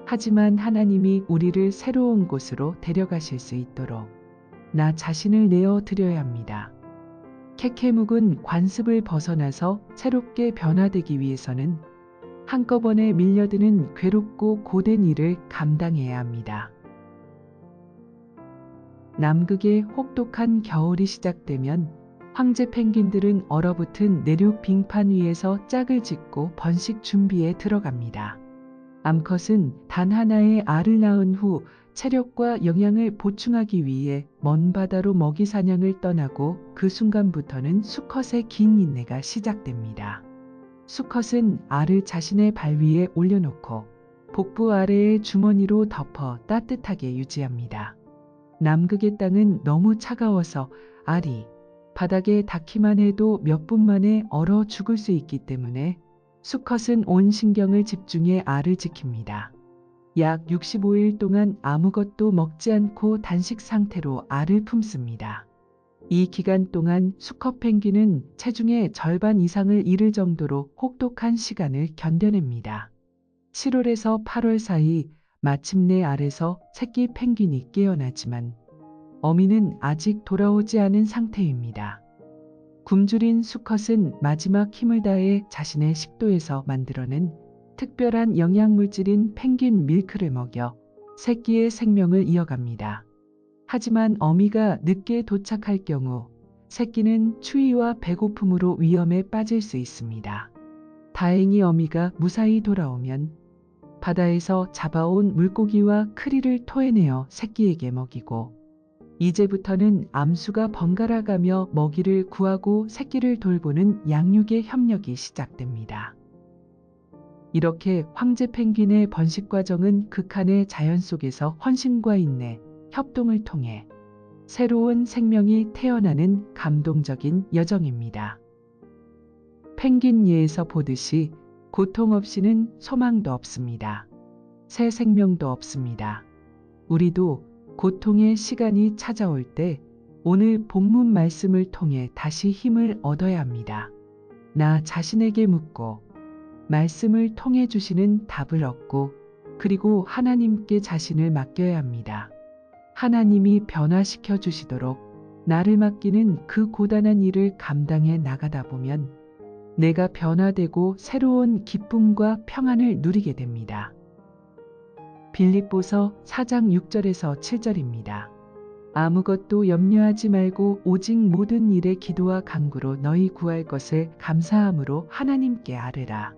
Speaker 1: 하지만 하나님이 우리를 새로운 곳으로 데려가실 수 있도록 나 자신을 내어 드려야 합니다. 캐캐 묵은 관습을 벗어나서 새롭게 변화되기 위해서는 한꺼번에 밀려드는 괴롭고 고된 일을 감당해야 합니다. 남극의 혹독한 겨울이 시작되면 황제 펭귄들은 얼어붙은 내륙 빙판 위에서 짝을 짓고 번식 준비에 들어갑니다. 암컷은 단 하나의 알을 낳은 후 체력과 영양을 보충하기 위해 먼 바다로 먹이 사냥을 떠나고 그 순간부터는 수컷의 긴 인내가 시작됩니다. 수컷은 알을 자신의 발 위에 올려놓고 복부 아래의 주머니로 덮어 따뜻하게 유지합니다. 남극의 땅은 너무 차가워서 알이 바닥에 닿기만 해도 몇 분 만에 얼어 죽을 수 있기 때문에 수컷은 온 신경을 집중해 알을 지킵니다. 약 65일 동안 아무것도 먹지 않고 단식 상태로 알을 품습니다. 이 기간 동안 수컷 펭귄은 체중의 절반 이상을 잃을 정도로 혹독한 시간을 견뎌냅니다. 7월에서 8월 사이 마침내 알에서 새끼 펭귄이 깨어나지만 어미는 아직 돌아오지 않은 상태입니다. 굶주린 수컷은 마지막 힘을 다해 자신의 식도에서 만들어낸 특별한 영양물질인 펭귄 밀크를 먹여 새끼의 생명을 이어갑니다. 하지만 어미가 늦게 도착할 경우 새끼는 추위와 배고픔으로 위험에 빠질 수 있습니다. 다행히 어미가 무사히 돌아오면 바다에서 잡아온 물고기와 크리를 토해내어 새끼에게 먹이고 이제부터는 암수가 번갈아 가며 먹이를 구하고 새끼를 돌보는 양육의 협력이 시작됩니다. 이렇게 황제 펭귄의 번식 과정은 극한의 자연 속에서 헌신과 인내, 협동을 통해 새로운 생명이 태어나는 감동적인 여정입니다. 펭귄예에서 보듯이 고통 없이는 소망도 없습니다. 새 생명도 없습니다. 우리도 고통의 시간이 찾아올 때 오늘 본문 말씀을 통해 다시 힘을 얻어야 합니다. 나 자신에게 묻고 말씀을 통해 주시는 답을 얻고 그리고 하나님께 자신을 맡겨야 합니다. 하나님이 변화시켜 주시도록 나를 맡기는 그 고단한 일을 감당해 나가다 보면 내가 변화되고 새로운 기쁨과 평안을 누리게 됩니다. 빌립보서 4장 6절에서 7절입니다. 아무것도 염려하지 말고 오직 모든 일에 기도와 간구로 너희 구할 것을 감사함으로 하나님께 아뢰라.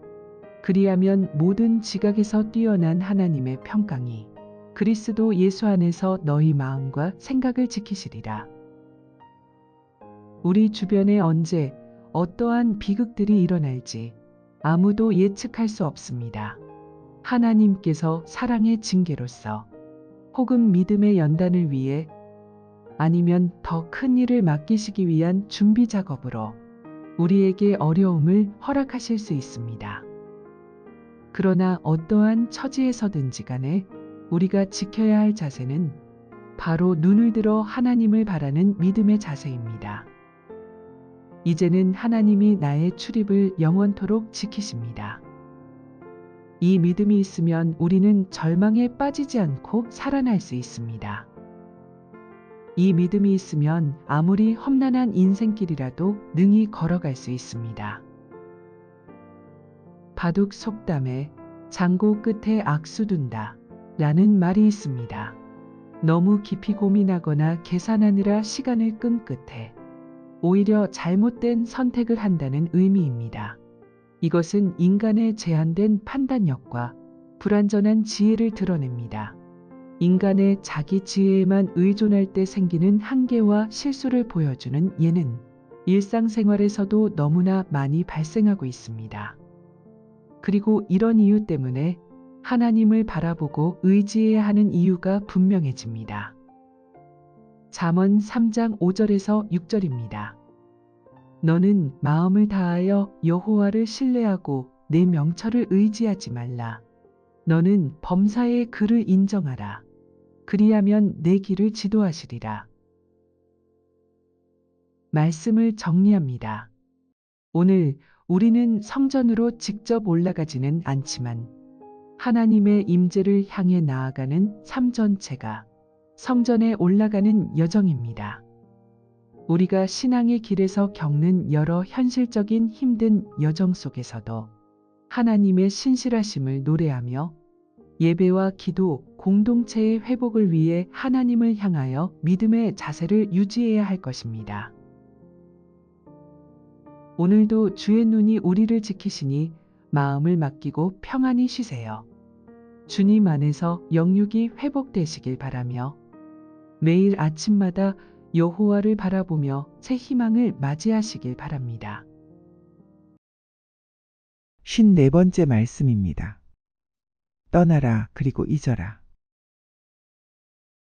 Speaker 1: 그리하면 모든 지각에서 뛰어난 하나님의 평강이 그리스도 예수 안에서 너희 마음과 생각을 지키시리라. 우리 주변에 언제 어떠한 비극들이 일어날지 아무도 예측할 수 없습니다. 하나님께서 사랑의 징계로서 혹은 믿음의 연단을 위해 아니면 더 큰 일을 맡기시기 위한 준비 작업으로 우리에게 어려움을 허락하실 수 있습니다. 그러나 어떠한 처지에서든지 간에 우리가 지켜야 할 자세는 바로 눈을 들어 하나님을 바라는 믿음의 자세입니다. 이제는 하나님이 나의 출입을 영원토록 지키십니다. 이 믿음이 있으면 우리는 절망에 빠지지 않고 살아날 수 있습니다. 이 믿음이 있으면 아무리 험난한 인생길이라도 능히 걸어갈 수 있습니다. 바둑 속담에 장고 끝에 악수 둔다 라는 말이 있습니다. 너무 깊이 고민하거나 계산하느라 시간을 끈 끝에 오히려 잘못된 선택을 한다는 의미입니다. 이것은 인간의 제한된 판단력과 불완전한 지혜를 드러냅니다. 인간의 자기 지혜에만 의존할 때 생기는 한계와 실수를 보여주는 예는 일상생활에서도 너무나 많이 발생하고 있습니다. 그리고 이런 이유 때문에 하나님을 바라보고 의지해야 하는 이유가 분명해집니다. 잠언 3장 5절에서 6절입니다. 너는 마음을 다하여 여호와를 신뢰하고 내 명철을 의지하지 말라. 너는 범사의 그를 인정하라. 그리하면 내 길을 지도하시리라. 말씀을 정리합니다. 오늘 우리는 성전으로 직접 올라가지는 않지만 하나님의 임재를 향해 나아가는 삶 전체가 성전에 올라가는 여정입니다. 우리가 신앙의 길에서 겪는 여러 현실적인 힘든 여정 속에서도 하나님의 신실하심을 노래하며 예배와 기도, 공동체의 회복을 위해 하나님을 향하여 믿음의 자세를 유지해야 할 것입니다. 오늘도 주의 눈이 우리를 지키시니 마음을 맡기고 평안히 쉬세요. 주님 안에서 영육이 회복되시길 바라며 매일 아침마다 여호와를 바라보며 새 희망을 맞이하시길 바랍니다.
Speaker 2: 54번째 말씀입니다. 떠나라 그리고 잊어라.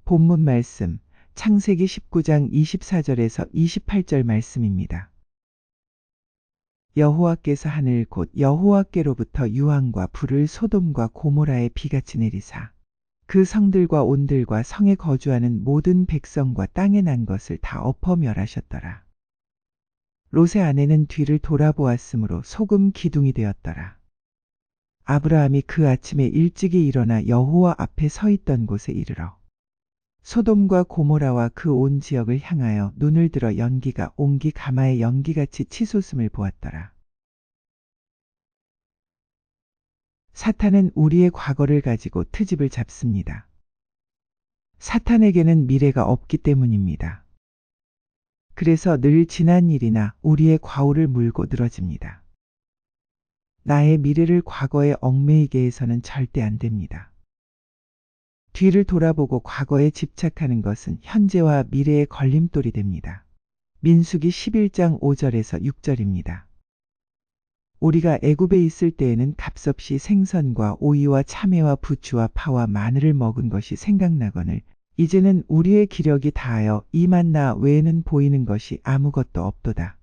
Speaker 2: 본문 말씀 창세기 19장 24절에서 28절 말씀입니다. 여호와께서 하늘 곧 여호와께로부터 유황과 불을 소돔과 고모라에 비같이 내리사 그 성들과 온들과 성에 거주하는 모든 백성과 땅에 난 것을 다 엎어 멸하셨더라. 롯의 아내는 뒤를 돌아보았으므로 소금 기둥이 되었더라. 아브라함이 그 아침에 일찍이 일어나 여호와 앞에 서 있던 곳에 이르러 소돔과 고모라와 그 온 지역을 향하여 눈을 들어 연기가 옹기 가마의 연기같이 치솟음을 보았더라. 사탄은 우리의 과거를 가지고 트집을 잡습니다. 사탄에게는 미래가 없기 때문입니다. 그래서 늘 지난 일이나 우리의 과오를 물고 늘어집니다. 나의 미래를 과거에 얽매이게 해서는 절대 안 됩니다. 뒤를 돌아보고 과거에 집착하는 것은 현재와 미래의 걸림돌이 됩니다. 민수기 11장 5절에서 6절입니다. 우리가 애굽에 있을 때에는 값없이 생선과 오이와 참외와 부추와 파와 마늘을 먹은 것이 생각나거늘 이제는 우리의 기력이 다하여 이 만나 외에는 보이는 것이 아무것도 없도다.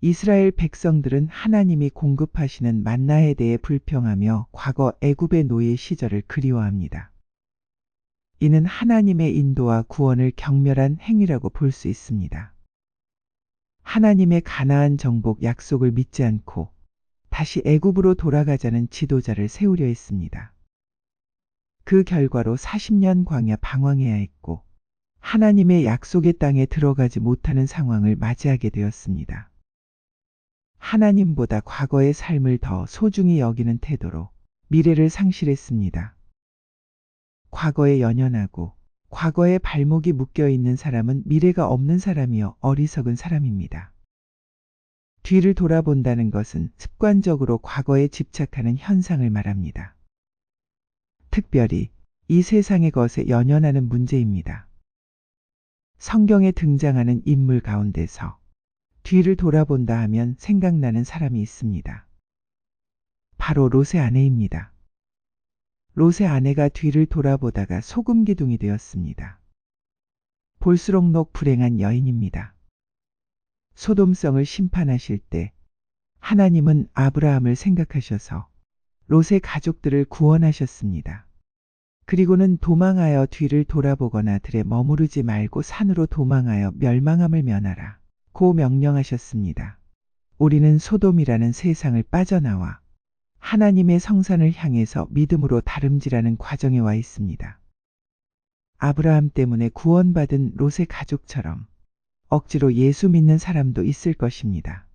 Speaker 2: 이스라엘 백성들은 하나님이 공급하시는 만나에 대해 불평하며 과거 애굽의 노예 시절을 그리워합니다. 이는 하나님의 인도와 구원을 경멸한 행위라고 볼 수 있습니다. 하나님의 가나안 정복 약속을 믿지 않고 다시 애굽으로 돌아가자는 지도자를 세우려 했습니다. 그 결과로 40년 광야 방황해야 했고 하나님의 약속의 땅에 들어가지 못하는 상황을 맞이하게 되었습니다. 하나님보다 과거의 삶을 더 소중히 여기는 태도로 미래를 상실했습니다. 과거에 연연하고 과거에 발목이 묶여 있는 사람은 미래가 없는 사람이요 어리석은 사람입니다. 뒤를 돌아본다는 것은 습관적으로 과거에 집착하는 현상을 말합니다. 특별히 이 세상의 것에 연연하는 문제입니다. 성경에 등장하는 인물 가운데서 뒤를 돌아본다 하면 생각나는 사람이 있습니다. 바로 롯의 아내입니다. 롯의 아내가 뒤를 돌아보다가 소금 기둥이 되었습니다. 볼수록 불행한 여인입니다. 소돔성을 심판하실 때 하나님은 아브라함을 생각하셔서 롯의 가족들을 구원하셨습니다. 그리고는 도망하여 뒤를 돌아보거나 들에 머무르지 말고 산으로 도망하여 멸망함을 면하라 고 명령하셨습니다. 우리는 소돔이라는 세상을 빠져나와 하나님의 성산을 향해서 믿음으로 다름질하는 과정에 와 있습니다. 아브라함 때문에 구원받은 롯의 가족처럼 억지로 예수 믿는 사람도 있을 것입니다.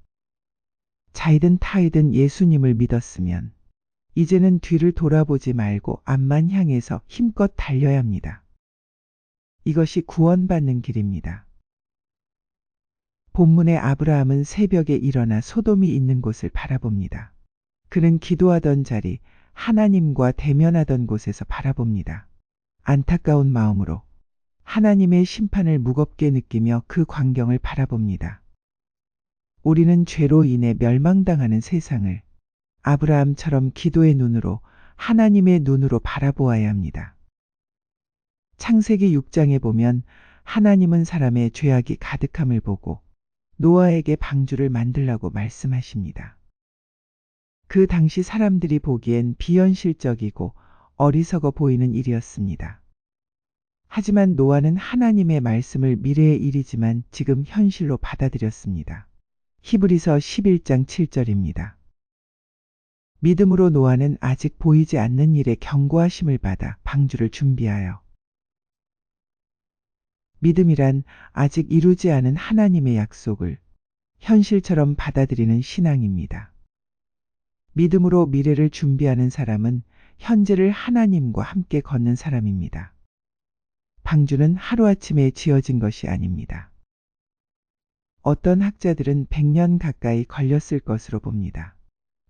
Speaker 2: 자이든 타이든 예수님을 믿었으면 이제는 뒤를 돌아보지 말고 앞만 향해서 힘껏 달려야 합니다. 이것이 구원받는 길입니다. 본문의 아브라함은 새벽에 일어나 소돔이 있는 곳을 바라봅니다. 그는 기도하던 자리, 하나님과 대면하던 곳에서 바라봅니다. 안타까운 마음으로 하나님의 심판을 무겁게 느끼며 그 광경을 바라봅니다. 우리는 죄로 인해 멸망당하는 세상을 아브라함처럼 기도의 눈으로, 하나님의 눈으로 바라보아야 합니다. 창세기 6장에 보면 하나님은 사람의 죄악이 가득함을 보고 노아에게 방주를 만들라고 말씀하십니다. 그 당시 사람들이 보기엔 비현실적이고 어리석어 보이는 일이었습니다. 하지만 노아는 하나님의 말씀을 미래의 일이지만 지금 현실로 받아들였습니다. 히브리서 11장 7절입니다. 믿음으로 노아는 아직 보이지 않는 일에 경고하심을 받아 방주를 준비하여, 믿음이란 아직 이루지 않은 하나님의 약속을 현실처럼 받아들이는 신앙입니다. 믿음으로 미래를 준비하는 사람은 현재를 하나님과 함께 걷는 사람입니다. 방주는 하루아침에 지어진 것이 아닙니다. 어떤 학자들은 100년 가까이 걸렸을 것으로 봅니다.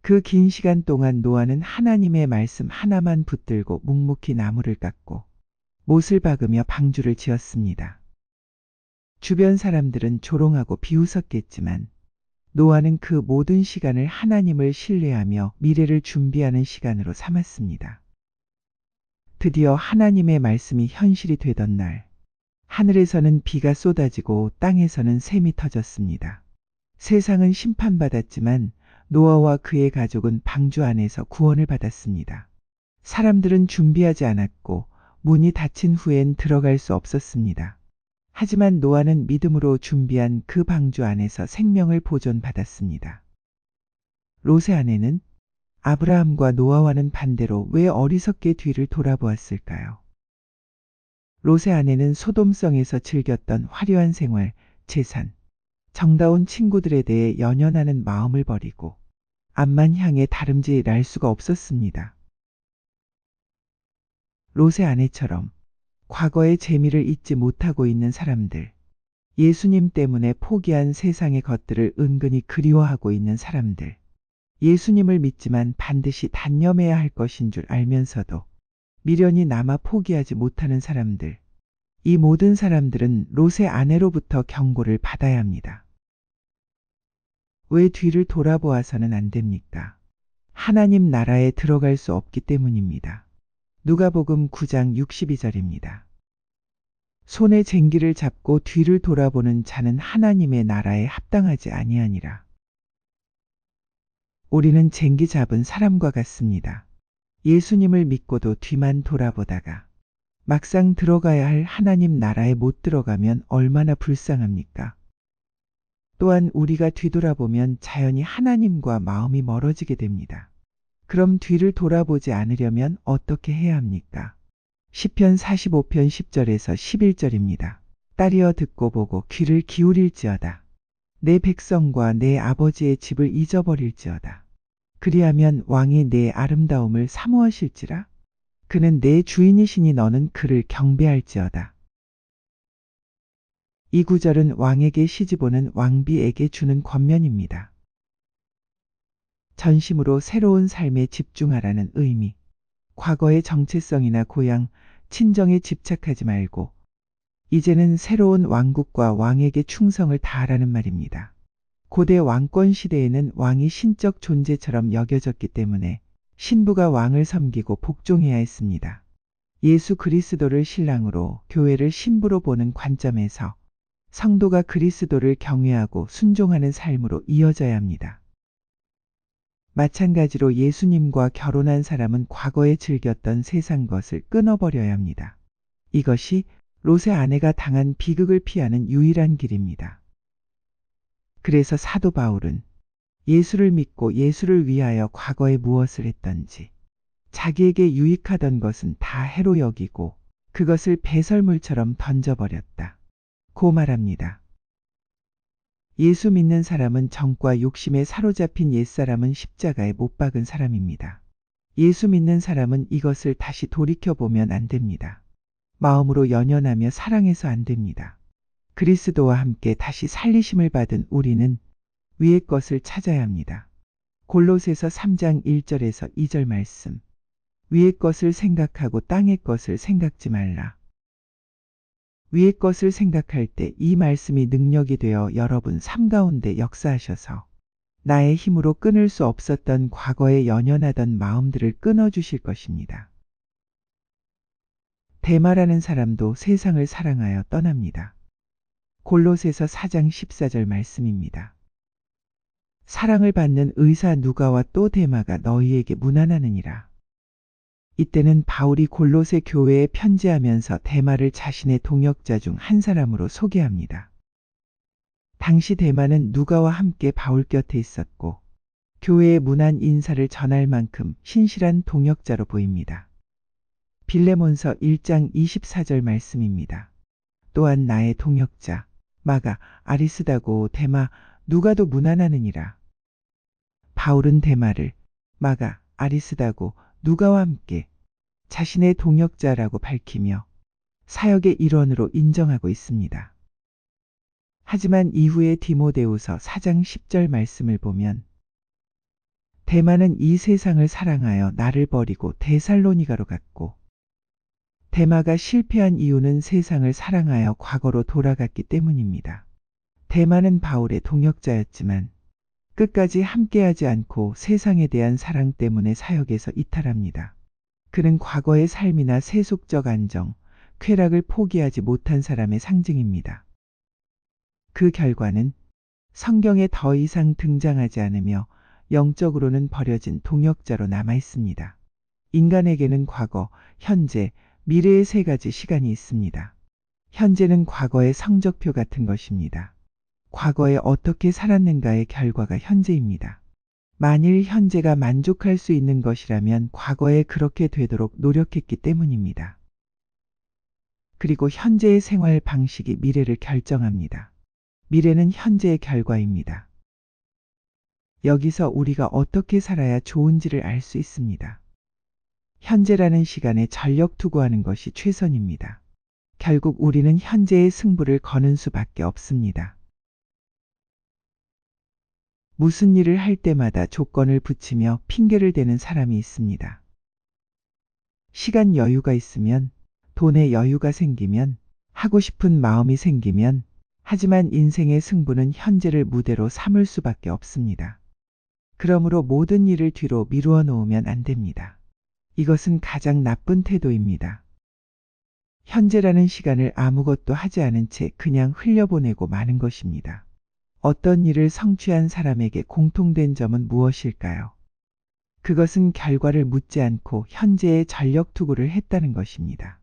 Speaker 2: 그 긴 시간 동안 노아는 하나님의 말씀 하나만 붙들고 묵묵히 나무를 깎고 못을 박으며 방주를 지었습니다. 주변 사람들은 조롱하고 비웃었겠지만 노아는 그 모든 시간을 하나님을 신뢰하며 미래를 준비하는 시간으로 삼았습니다. 드디어 하나님의 말씀이 현실이 되던 날, 하늘에서는 비가 쏟아지고 땅에서는 샘이 터졌습니다. 세상은 심판받았지만 노아와 그의 가족은 방주 안에서 구원을 받았습니다. 사람들은 준비하지 않았고 문이 닫힌 후엔 들어갈 수 없었습니다. 하지만 노아는 믿음으로 준비한 그 방주 안에서 생명을 보존받았습니다. 롯의 아내는 아브라함과 노아와는 반대로 왜 어리석게 뒤를 돌아보았을까요? 롯의 아내는 소돔성에서 즐겼던 화려한 생활, 재산, 정다운 친구들에 대해 연연하는 마음을 버리고 앞만 향해 다름질할 수가 없었습니다. 롯의 아내처럼 과거의 재미를 잊지 못하고 있는 사람들, 예수님 때문에 포기한 세상의 것들을 은근히 그리워하고 있는 사람들, 예수님을 믿지만 반드시 단념해야 할 것인 줄 알면서도 미련이 남아 포기하지 못하는 사람들, 이 모든 사람들은 롯의 아내로부터 경고를 받아야 합니다. 왜 뒤를 돌아보아서는 안 됩니까? 하나님 나라에 들어갈 수 없기 때문입니다. 누가복음 9장 62절입니다. 손에 쟁기를 잡고 뒤를 돌아보는 자는 하나님의 나라에 합당하지 아니하니라. 우리는 쟁기 잡은 사람과 같습니다. 예수님을 믿고도 뒤만 돌아보다가 막상 들어가야 할 하나님 나라에 못 들어가면 얼마나 불쌍합니까? 또한 우리가 뒤돌아보면 자연히 하나님과 마음이 멀어지게 됩니다. 그럼 뒤를 돌아보지 않으려면 어떻게 해야 합니까? 시편 45편 10절에서 11절입니다. 딸이여 듣고 보고 귀를 기울일지어다. 내 백성과 내 아버지의 집을 잊어버릴지어다. 그리하면 왕이 내 아름다움을 사모하실지라. 그는 내 주인이시니 너는 그를 경배할지어다. 이 구절은 왕에게 시집오는 왕비에게 주는 권면입니다. 전심으로 새로운 삶에 집중하라는 의미. 과거의 정체성이나 고향, 친정에 집착하지 말고 이제는 새로운 왕국과 왕에게 충성을 다하라는 말입니다. 고대 왕권 시대에는 왕이 신적 존재처럼 여겨졌기 때문에 신부가 왕을 섬기고 복종해야 했습니다. 예수 그리스도를 신랑으로 교회를 신부로 보는 관점에서 성도가 그리스도를 경외하고 순종하는 삶으로 이어져야 합니다. 마찬가지로 예수님과 결혼한 사람은 과거에 즐겼던 세상 것을 끊어버려야 합니다. 이것이 롯의 아내가 당한 비극을 피하는 유일한 길입니다. 그래서 사도 바울은 예수를 믿고 예수를 위하여 과거에 무엇을 했던지 자기에게 유익하던 것은 다 해로 여기고 그것을 배설물처럼 던져버렸다. 고 말합니다. 예수 믿는 사람은 정과 욕심에 사로잡힌 옛사람은 십자가에 못 박은 사람입니다. 예수 믿는 사람은 이것을 다시 돌이켜보면 안 됩니다. 마음으로 연연하며 사랑해서 안 됩니다. 그리스도와 함께 다시 살리심을 받은 우리는 위의 것을 찾아야 합니다. 골로새서 3장 1절에서 2절 말씀. 위의 것을 생각하고 땅의 것을 생각지 말라. 위의 것을 생각할 때 이 말씀이 능력이 되어 여러분 삶 가운데 역사하셔서 나의 힘으로 끊을 수 없었던 과거에 연연하던 마음들을 끊어주실 것입니다. 데마라는 사람도 세상을 사랑하여 떠납니다. 골로새서 4장 14절 말씀입니다. 사랑을 받는 의사 누가와 또 데마가 너희에게 문안하느니라. 이때는 바울이 골로새 교회에 편지하면서 데마를 자신의 동역자 중 한 사람으로 소개합니다. 당시 데마는 누가와 함께 바울 곁에 있었고 교회의 문안 인사를 전할 만큼 신실한 동역자로 보입니다. 빌레몬서 1장 24절 말씀입니다. 또한 나의 동역자 마가 아리스다고 데마 누가도 문안하느니라. 바울은 데마를 마가 아리스다고 누가와 함께 자신의 동역자라고 밝히며 사역의 일원으로 인정하고 있습니다. 하지만 이후에 디모데후서 4장 10절 말씀을 보면 데마는 이 세상을 사랑하여 나를 버리고 데살로니가로 갔고 데마가 실패한 이유는 세상을 사랑하여 과거로 돌아갔기 때문입니다. 데마는 바울의 동역자였지만 끝까지 함께하지 않고 세상에 대한 사랑 때문에 사역에서 이탈합니다. 그는 과거의 삶이나 세속적 안정, 쾌락을 포기하지 못한 사람의 상징입니다. 그 결과는 성경에 더 이상 등장하지 않으며 영적으로는 버려진 동역자로 남아 있습니다. 인간에게는 과거, 현재, 미래의 세 가지 시간이 있습니다. 현재는 과거의 성적표 같은 것입니다. 과거에 어떻게 살았는가의 결과가 현재입니다. 만일 현재가 만족할 수 있는 것이라면 과거에 그렇게 되도록 노력했기 때문입니다. 그리고 현재의 생활 방식이 미래를 결정합니다. 미래는 현재의 결과입니다. 여기서 우리가 어떻게 살아야 좋은지를 알 수 있습니다. 현재라는 시간에 전력 투구하는 것이 최선입니다. 결국 우리는 현재의 승부를 거는 수밖에 없습니다. 무슨 일을 할 때마다 조건을 붙이며 핑계를 대는 사람이 있습니다. 시간 여유가 있으면, 돈의 여유가 생기면, 하고 싶은 마음이 생기면, 하지만 인생의 승부는 현재를 무대로 삼을 수밖에 없습니다. 그러므로 모든 일을 뒤로 미루어 놓으면 안 됩니다. 이것은 가장 나쁜 태도입니다. 현재라는 시간을 아무것도 하지 않은 채 그냥 흘려보내고 마는 것입니다. 어떤 일을 성취한 사람에게 공통된 점은 무엇일까요? 그것은 결과를 묻지 않고 현재에 전력 투구를 했다는 것입니다.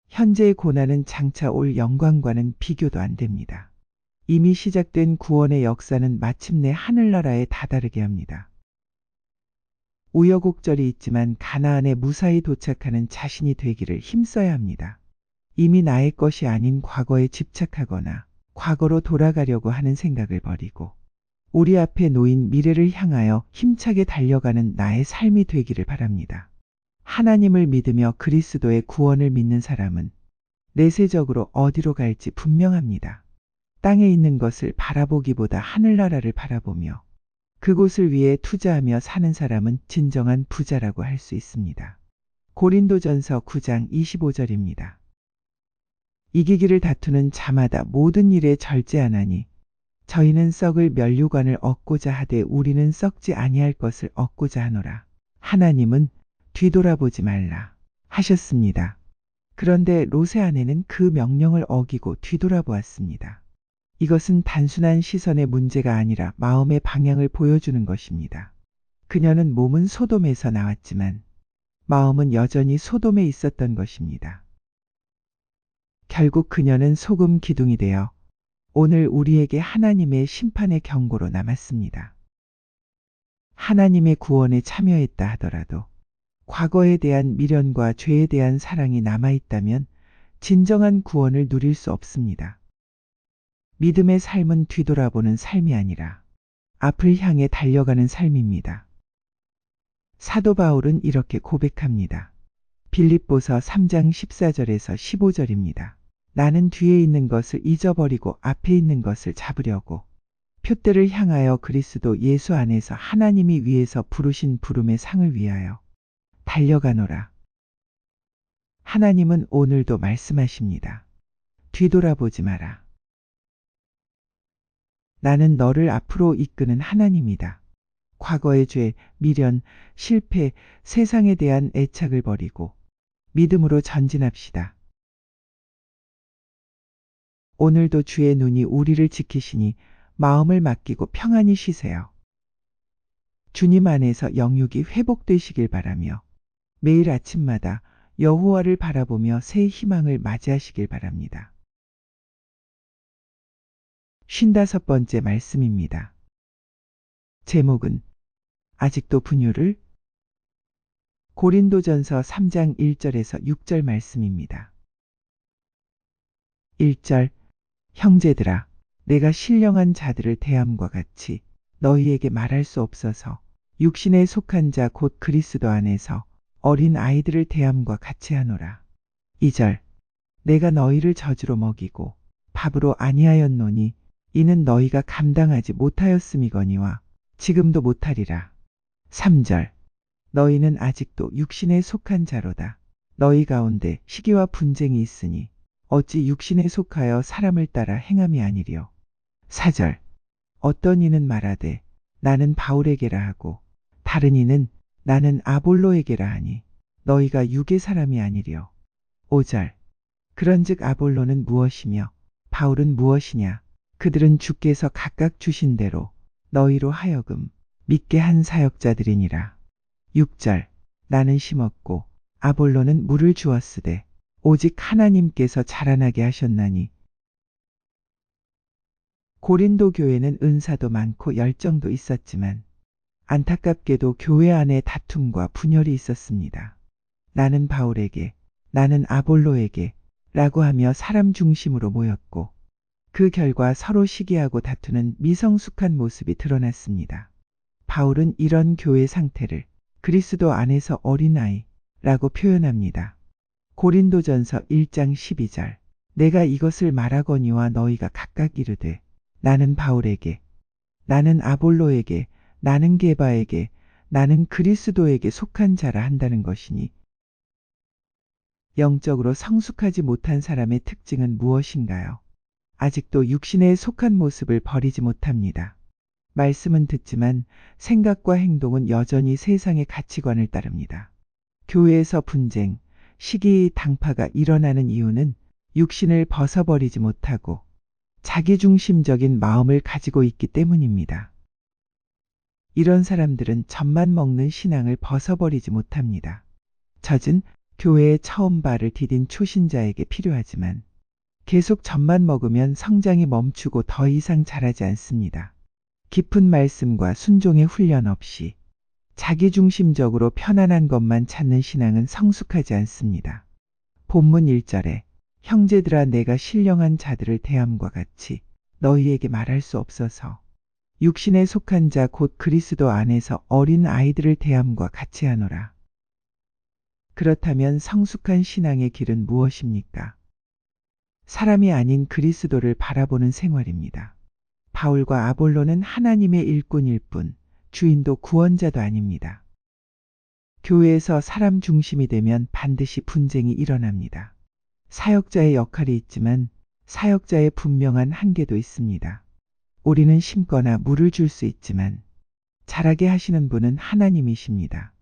Speaker 2: 현재의 고난은 장차 올 영광과는 비교도 안 됩니다. 이미 시작된 구원의 역사는 마침내 하늘나라에 다다르게 합니다. 우여곡절이 있지만 가나안에 무사히 도착하는 자신이 되기를 힘써야 합니다. 이미 나의 것이 아닌 과거에 집착하거나 과거로 돌아가려고 하는 생각을 버리고 우리 앞에 놓인 미래를 향하여 힘차게 달려가는 나의 삶이 되기를 바랍니다. 하나님을 믿으며 그리스도의 구원을 믿는 사람은 내세적으로 어디로 갈지 분명합니다. 땅에 있는 것을 바라보기보다 하늘나라를 바라보며 그곳을 위해 투자하며 사는 사람은 진정한 부자라고 할 수 있습니다. 고린도전서 9장 25절입니다. 이기기를 다투는 자마다 모든 일에 절제하나니 저희는 썩을 면류관을 얻고자 하되 우리는 썩지 아니할 것을 얻고자 하노라. 하나님은 뒤돌아보지 말라 하셨습니다. 그런데 롯의 아내는 그 명령을 어기고 뒤돌아보았습니다. 이것은 단순한 시선의 문제가 아니라 마음의 방향을 보여주는 것입니다. 그녀는 몸은 소돔에서 나왔지만 마음은 여전히 소돔에 있었던 것입니다. 결국 그녀는 소금 기둥이 되어 오늘 우리에게 하나님의 심판의 경고로 남았습니다. 하나님의 구원에 참여했다 하더라도 과거에 대한 미련과 죄에 대한 사랑이 남아있다면 진정한 구원을 누릴 수 없습니다. 믿음의 삶은 뒤돌아보는 삶이 아니라 앞을 향해 달려가는 삶입니다. 사도 바울은 이렇게 고백합니다. 빌립보서 3장 14절에서 15절입니다. 나는 뒤에 있는 것을 잊어버리고 앞에 있는 것을 잡으려고 표대를 향하여 그리스도 예수 안에서 하나님이 위에서 부르신 부름의 상을 위하여 달려가노라. 하나님은 오늘도 말씀하십니다. 뒤돌아보지 마라. 나는 너를 앞으로 이끄는 하나님이다. 과거의 죄, 미련, 실패, 세상에 대한 애착을 버리고 믿음으로 전진합시다. 오늘도 주의 눈이 우리를 지키시니 마음을 맡기고 평안히 쉬세요. 주님 안에서 영육이 회복되시길 바라며 매일 아침마다 여호와를 바라보며 새 희망을 맞이하시길 바랍니다. 55번째 말씀입니다. 제목은 아직도 분유를? 고린도전서 3장 1절에서 6절 말씀입니다. 1절 형제들아 내가 신령한 자들을 대함과 같이 너희에게 말할 수 없어서 육신에 속한 자 곧 그리스도 안에서 어린 아이들을 대함과 같이 하노라. 2절 내가 너희를 젖으로 먹이고 밥으로 아니하였노니 이는 너희가 감당하지 못하였음이거니와 지금도 못하리라. 3절 너희는 아직도 육신에 속한 자로다. 너희 가운데 시기와 분쟁이 있으니 어찌 육신에 속하여 사람을 따라 행함이 아니리요. 4절 어떤 이는 말하되 나는 바울에게라 하고 다른 이는 나는 아볼로에게라 하니 너희가 육의 사람이 아니리요. 5절 그런즉 아볼로는 무엇이며 바울은 무엇이냐. 그들은 주께서 각각 주신 대로 너희로 하여금 믿게 한 사역자들이니라. 6절 나는 심었고 아볼로는 물을 주었으되 오직 하나님께서 자라나게 하셨나니. 고린도 교회는 은사도 많고 열정도 있었지만 안타깝게도 교회 안에 다툼과 분열이 있었습니다. 나는 바울에게, 나는 아볼로에게 라고 하며 사람 중심으로 모였고 그 결과 서로 시기하고 다투는 미성숙한 모습이 드러났습니다. 바울은 이런 교회 상태를 그리스도 안에서 어린아이라고 표현합니다. 고린도전서 1장 12절 내가 이것을 말하거니와 너희가 각각 이르되 나는 바울에게, 나는 아볼로에게, 나는 게바에게, 나는 그리스도에게 속한 자라 한다는 것이니. 영적으로 성숙하지 못한 사람의 특징은 무엇인가요? 아직도 육신에 속한 모습을 버리지 못합니다. 말씀은 듣지만 생각과 행동은 여전히 세상의 가치관을 따릅니다. 교회에서 분쟁, 시기, 당파가 일어나는 이유는 육신을 벗어버리지 못하고 자기중심적인 마음을 가지고 있기 때문입니다. 이런 사람들은 젖만 먹는 신앙을 벗어버리지 못합니다. 젖은 교회에 처음 발을 디딘 초신자에게 필요하지만 계속 젖만 먹으면 성장이 멈추고 더 이상 자라지 않습니다. 깊은 말씀과 순종의 훈련 없이 자기중심적으로 편안한 것만 찾는 신앙은 성숙하지 않습니다. 본문 1절에 형제들아 내가 신령한 자들을 대함과 같이 너희에게 말할 수 없어서 육신에 속한 자 곧 그리스도 안에서 어린 아이들을 대함과 같이 하노라. 그렇다면 성숙한 신앙의 길은 무엇입니까? 사람이 아닌 그리스도를 바라보는 생활입니다. 바울과 아볼로는 하나님의 일꾼일 뿐 주인도 구원자도 아닙니다. 교회에서 사람 중심이 되면 반드시 분쟁이 일어납니다. 사역자의 역할이 있지만 사역자의 분명한 한계도 있습니다. 우리는 심거나 물을 줄 수 있지만 자라게 하시는 분은 하나님이십니다.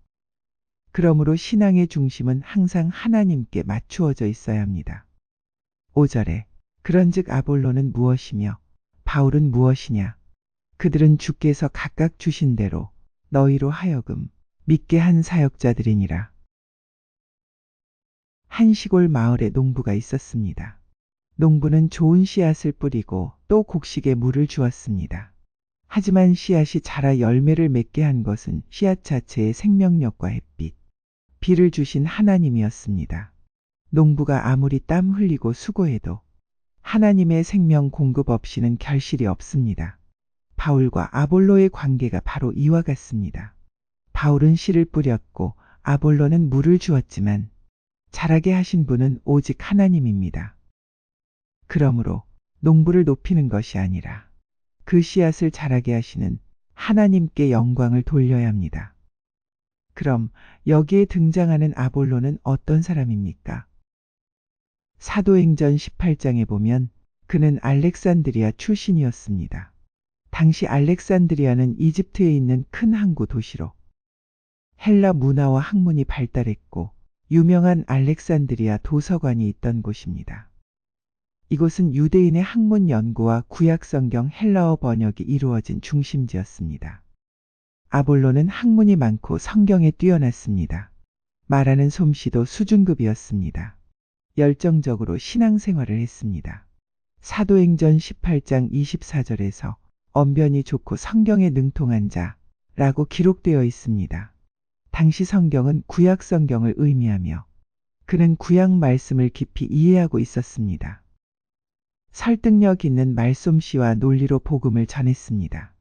Speaker 2: 그러므로 신앙의 중심은 항상 하나님께 맞추어져 있어야 합니다. 5절에 그런즉 아볼로는 무엇이며 바울은 무엇이냐. 그들은 주께서 각각 주신 대로 너희로 하여금 믿게 한 사역자들이니라. 한 시골 마을에 농부가 있었습니다. 농부는 좋은 씨앗을 뿌리고 또 곡식에 물을 주었습니다. 하지만 씨앗이 자라 열매를 맺게 한 것은 씨앗 자체의 생명력과 햇빛, 비를 주신 하나님이었습니다. 농부가 아무리 땀 흘리고 수고해도 하나님의 생명 공급 없이는 결실이 없습니다. 바울과 아볼로의 관계가 바로 이와 같습니다. 바울은 씨를 뿌렸고 아볼로는 물을 주었지만 자라게 하신 분은 오직 하나님입니다. 그러므로 농부를 높이는 것이 아니라 그 씨앗을 자라게 하시는 하나님께 영광을 돌려야 합니다. 그럼 여기에 등장하는 아볼로는 어떤 사람입니까? 사도행전 18장에 보면 그는 알렉산드리아 출신이었습니다. 당시 알렉산드리아는 이집트에 있는 큰 항구 도시로 헬라 문화와 학문이 발달했고 유명한 알렉산드리아 도서관이 있던 곳입니다. 이곳은 유대인의 학문 연구와 구약성경 헬라어 번역이 이루어진 중심지였습니다. 아볼로는 학문이 많고 성경에 뛰어났습니다. 말하는 솜씨도 수준급이었습니다. 열정적으로 신앙생활을 했습니다. 사도행전 18장 24절에서 언변이 좋고 성경에 능통한 자라고 기록되어 있습니다. 당시 성경은 구약 성경을 의미하며 그는 구약 말씀을 깊이 이해하고 있었습니다. 설득력 있는 말솜씨와 논리로 복음을 전했습니다.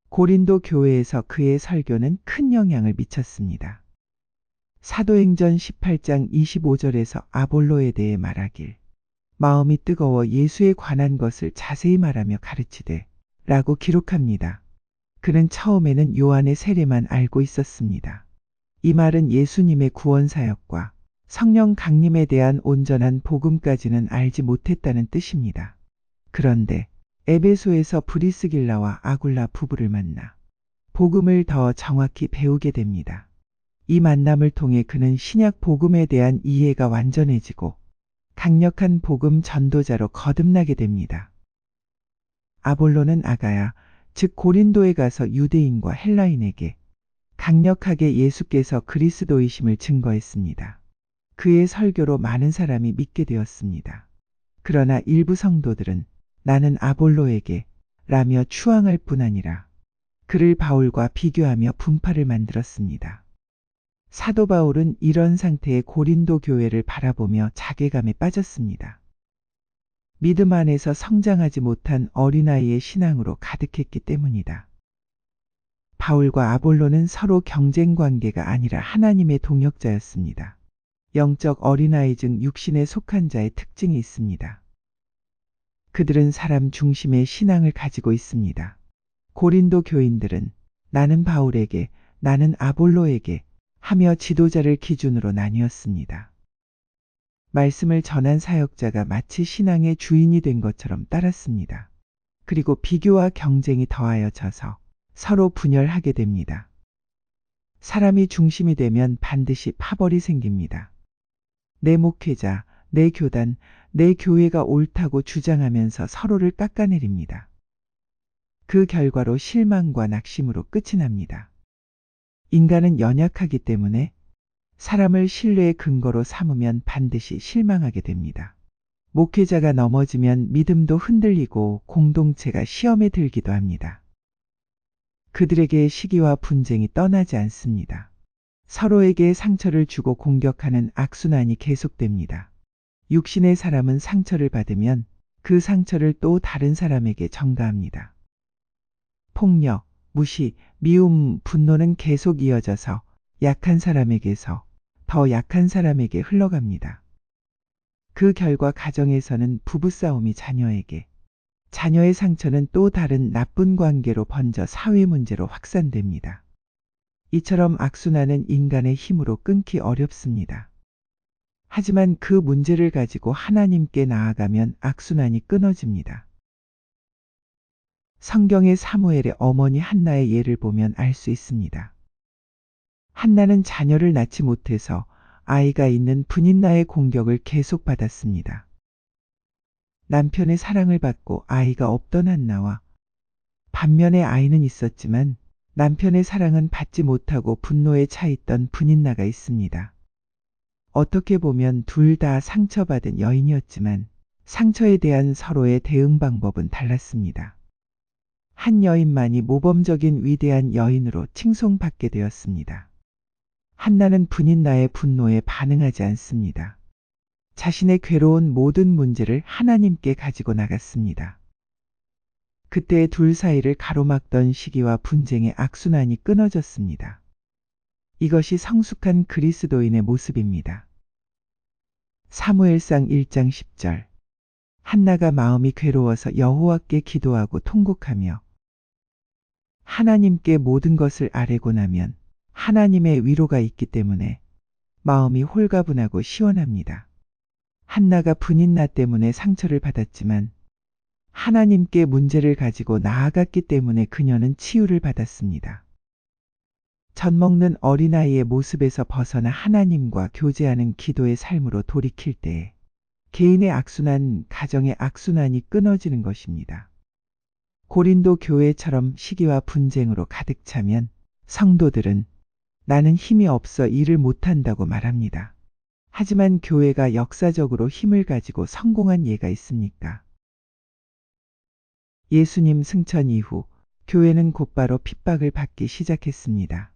Speaker 2: 고린도 교회에서 그의 설교는 큰 영향을 미쳤습니다. 사도행전 18장 25절에서 아볼로에 대해 말하길 마음이 뜨거워 예수에 관한 것을 자세히 말하며 가르치되 라고 기록합니다. 그는 처음에는 요한의 세례만 알고 있었습니다. 이 말은 예수님의 구원 사역과 성령 강림에 대한 온전한 복음까지는 알지 못했다는 뜻입니다. 그런데 에베소에서 브리스길라와 아굴라 부부를 만나 복음을 더 정확히 배우게 됩니다. 이 만남을 통해 그는 신약 복음에 대한 이해가 완전해지고 강력한 복음 전도자로 거듭나게 됩니다. 아볼로는 아가야, 즉 고린도에 가서 유대인과 헬라인에게 강력하게 예수께서 그리스도이심을 증거했습니다. 그의 설교로 많은 사람이 믿게 되었습니다. 그러나 일부 성도들은 나는 아볼로에게 라며 추앙할 뿐 아니라 그를 바울과 비교하며 분파를 만들었습니다. 사도 바울은 이런 상태의 고린도 교회를 바라보며 자괴감에 빠졌습니다. 믿음 안에서 성장하지 못한 어린아이의 신앙으로 가득했기 때문이다. 바울과 아볼로는 서로 경쟁 관계가 아니라 하나님의 동역자였습니다. 영적 어린아이 중 육신에 속한 자의 특징이 있습니다. 그들은 사람 중심의 신앙을 가지고 있습니다. 고린도 교인들은 나는 바울에게, 나는 아볼로에게 하며 지도자를 기준으로 나뉘었습니다. 말씀을 전한 사역자가 마치 신앙의 주인이 된 것처럼 따랐습니다. 그리고 비교와 경쟁이 더하여져서 서로 분열하게 됩니다. 사람이 중심이 되면 반드시 파벌이 생깁니다. 내 목회자, 내 교단, 내 교회가 옳다고 주장하면서 서로를 깎아내립니다. 그 결과로 실망과 낙심으로 끝이 납니다. 인간은 연약하기 때문에 사람을 신뢰의 근거로 삼으면 반드시 실망하게 됩니다. 목회자가 넘어지면 믿음도 흔들리고 공동체가 시험에 들기도 합니다. 그들에게 시기와 분쟁이 떠나지 않습니다. 서로에게 상처를 주고 공격하는 악순환이 계속됩니다. 육신의 사람은 상처를 받으면 그 상처를 또 다른 사람에게 전가합니다. 폭력, 무시, 미움, 분노는 계속 이어져서 약한 사람에게서 더 약한 사람에게 흘러갑니다. 그 결과 가정에서는 부부싸움이 자녀에게, 자녀의 상처는 또 다른 나쁜 관계로 번져 사회 문제로 확산됩니다. 이처럼 악순환은 인간의 힘으로 끊기 어렵습니다. 하지만 그 문제를 가지고 하나님께 나아가면 악순환이 끊어집니다. 성경의 사무엘의 어머니 한나의 예를 보면 알 수 있습니다. 한나는 자녀를 낳지 못해서 아이가 있는 분인나의 공격을 계속 받았습니다. 남편의 사랑을 받고 아이가 없던 한나와 반면에 아이는 있었지만 남편의 사랑은 받지 못하고 분노에 차 있던 분인나가 있습니다. 어떻게 보면 둘 다 상처받은 여인이었지만 상처에 대한 서로의 대응 방법은 달랐습니다. 한 여인만이 모범적인 위대한 여인으로 칭송받게 되었습니다. 한나는 분인나의 분노에 반응하지 않습니다. 자신의 괴로운 모든 문제를 하나님께 가지고 나갔습니다. 그때 둘 사이를 가로막던 시기와 분쟁의 악순환이 끊어졌습니다. 이것이 성숙한 그리스도인의 모습입니다. 사무엘상 1장 10절. 한나가 마음이 괴로워서 여호와께 기도하고 통곡하며 하나님께 모든 것을 아뢰고 나면 하나님의 위로가 있기 때문에 마음이 홀가분하고 시원합니다. 한나가 분인나 때문에 상처를 받았지만 하나님께 문제를 가지고 나아갔기 때문에 그녀는 치유를 받았습니다. 젖먹는 어린아이의 모습에서 벗어나 하나님과 교제하는 기도의 삶으로 돌이킬 때에 개인의 악순환, 가정의 악순환이 끊어지는 것입니다. 고린도 교회처럼 시기와 분쟁으로 가득 차면 성도들은 나는 힘이 없어 일을 못한다고 말합니다. 하지만 교회가 역사적으로 힘을 가지고 성공한 예가 있습니까? 예수님 승천 이후 교회는 곧바로 핍박을 받기 시작했습니다.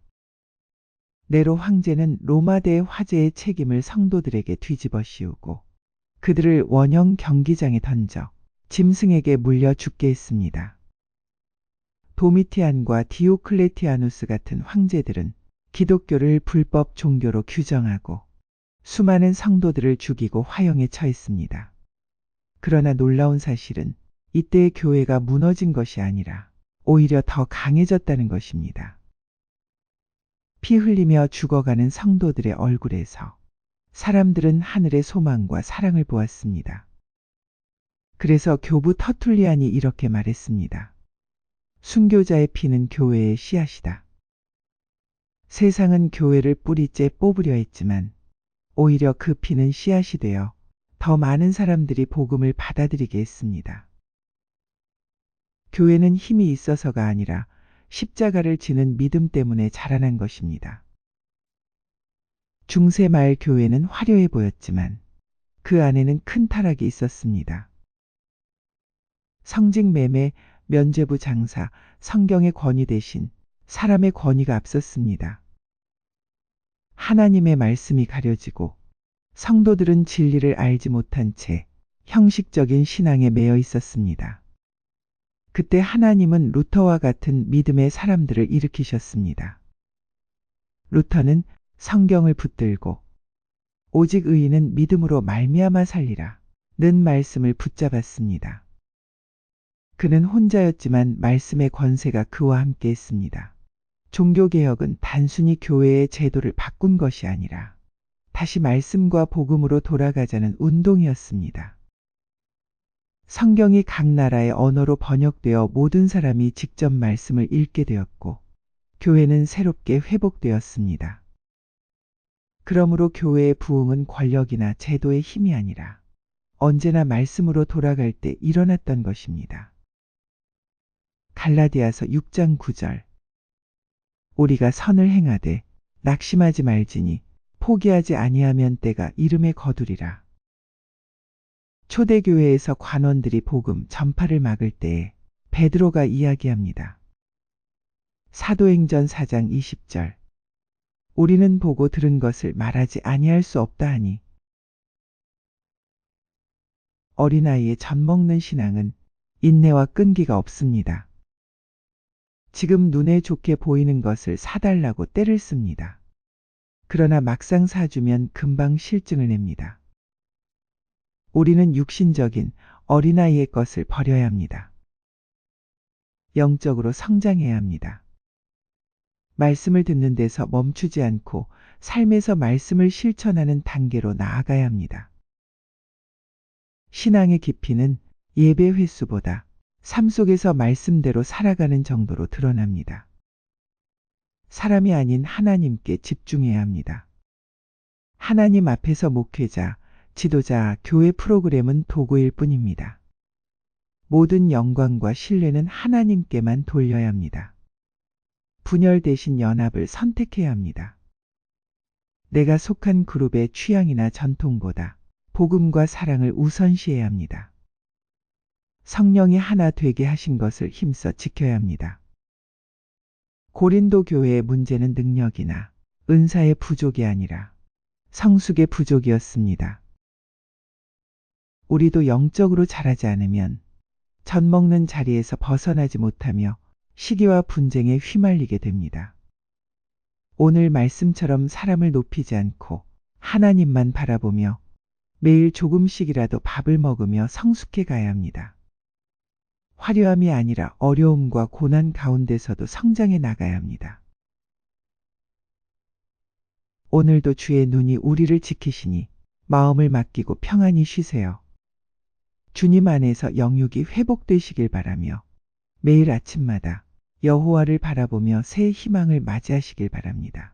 Speaker 2: 네로 황제는 로마대 화재의 책임을 성도들에게 뒤집어 씌우고 그들을 원형 경기장에 던져 짐승에게 물려 죽게 했습니다. 도미티안과 디오클레티아누스 같은 황제들은 기독교를 불법 종교로 규정하고 수많은 성도들을 죽이고 화형에 처했습니다. 그러나 놀라운 사실은 이때의 교회가 무너진 것이 아니라 오히려 더 강해졌다는 것입니다. 피 흘리며 죽어가는 성도들의 얼굴에서 사람들은 하늘의 소망과 사랑을 보았습니다. 그래서 교부 터툴리안이 이렇게 말했습니다. 순교자의 피는 교회의 씨앗이다. 세상은 교회를 뿌리째 뽑으려 했지만 오히려 그 피는 씨앗이 되어 더 많은 사람들이 복음을 받아들이게 했습니다. 교회는 힘이 있어서가 아니라 십자가를 지는 믿음 때문에 자라난 것입니다. 중세 말 교회는 화려해 보였지만 그 안에는 큰 타락이 있었습니다. 성직 매매, 면죄부 장사, 성경의 권위 대신 사람의 권위가 앞섰습니다. 하나님의 말씀이 가려지고 성도들은 진리를 알지 못한 채 형식적인 신앙에 매여 있었습니다. 그때 하나님은 루터와 같은 믿음의 사람들을 일으키셨습니다. 루터는 성경을 붙들고 오직 의인은 믿음으로 말미암아 살리라 는 말씀을 붙잡았습니다. 그는 혼자였지만 말씀의 권세가 그와 함께 했습니다. 종교개혁은 단순히 교회의 제도를 바꾼 것이 아니라 다시 말씀과 복음으로 돌아가자는 운동이었습니다. 성경이 각 나라의 언어로 번역되어 모든 사람이 직접 말씀을 읽게 되었고 교회는 새롭게 회복되었습니다. 그러므로 교회의 부흥은 권력이나 제도의 힘이 아니라 언제나 말씀으로 돌아갈 때 일어났던 것입니다. 갈라디아서 6장 9절 우리가 선을 행하되 낙심하지 말지니 포기하지 아니하면 때가 이름에 거두리라. 초대교회에서 관원들이 복음 전파를 막을 때에 베드로가 이야기합니다. 사도행전 4장 20절 우리는 보고 들은 것을 말하지 아니할 수 없다 하니 어린아이의 젖먹는 신앙은 인내와 끈기가 없습니다. 지금 눈에 좋게 보이는 것을 사달라고 떼를 씁니다. 그러나 막상 사주면 금방 실증을 냅니다. 우리는 육신적인 어린아이의 것을 버려야 합니다. 영적으로 성장해야 합니다. 말씀을 듣는 데서 멈추지 않고 삶에서 말씀을 실천하는 단계로 나아가야 합니다. 신앙의 깊이는 예배 횟수보다 삶 속에서 말씀대로 살아가는 정도로 드러납니다. 사람이 아닌 하나님께 집중해야 합니다. 하나님 앞에서 목회자, 지도자, 교회 프로그램은 도구일 뿐입니다. 모든 영광과 신뢰는 하나님께만 돌려야 합니다. 분열 대신 연합을 선택해야 합니다. 내가 속한 그룹의 취향이나 전통보다 복음과 사랑을 우선시해야 합니다. 성령이 하나 되게 하신 것을 힘써 지켜야 합니다. 고린도 교회의 문제는 능력이나 은사의 부족이 아니라 성숙의 부족이었습니다. 우리도 영적으로 자라지 않으면 젖먹는 자리에서 벗어나지 못하며 시기와 분쟁에 휘말리게 됩니다. 오늘 말씀처럼 사람을 높이지 않고 하나님만 바라보며 매일 조금씩이라도 밥을 먹으며 성숙해 가야 합니다. 화려함이 아니라 어려움과 고난 가운데서도 성장해 나가야 합니다. 오늘도 주의 눈이 우리를 지키시니 마음을 맡기고 평안히 쉬세요. 주님 안에서 영육이 회복되시길 바라며 매일 아침마다 여호와를 바라보며 새 희망을 맞이하시길 바랍니다.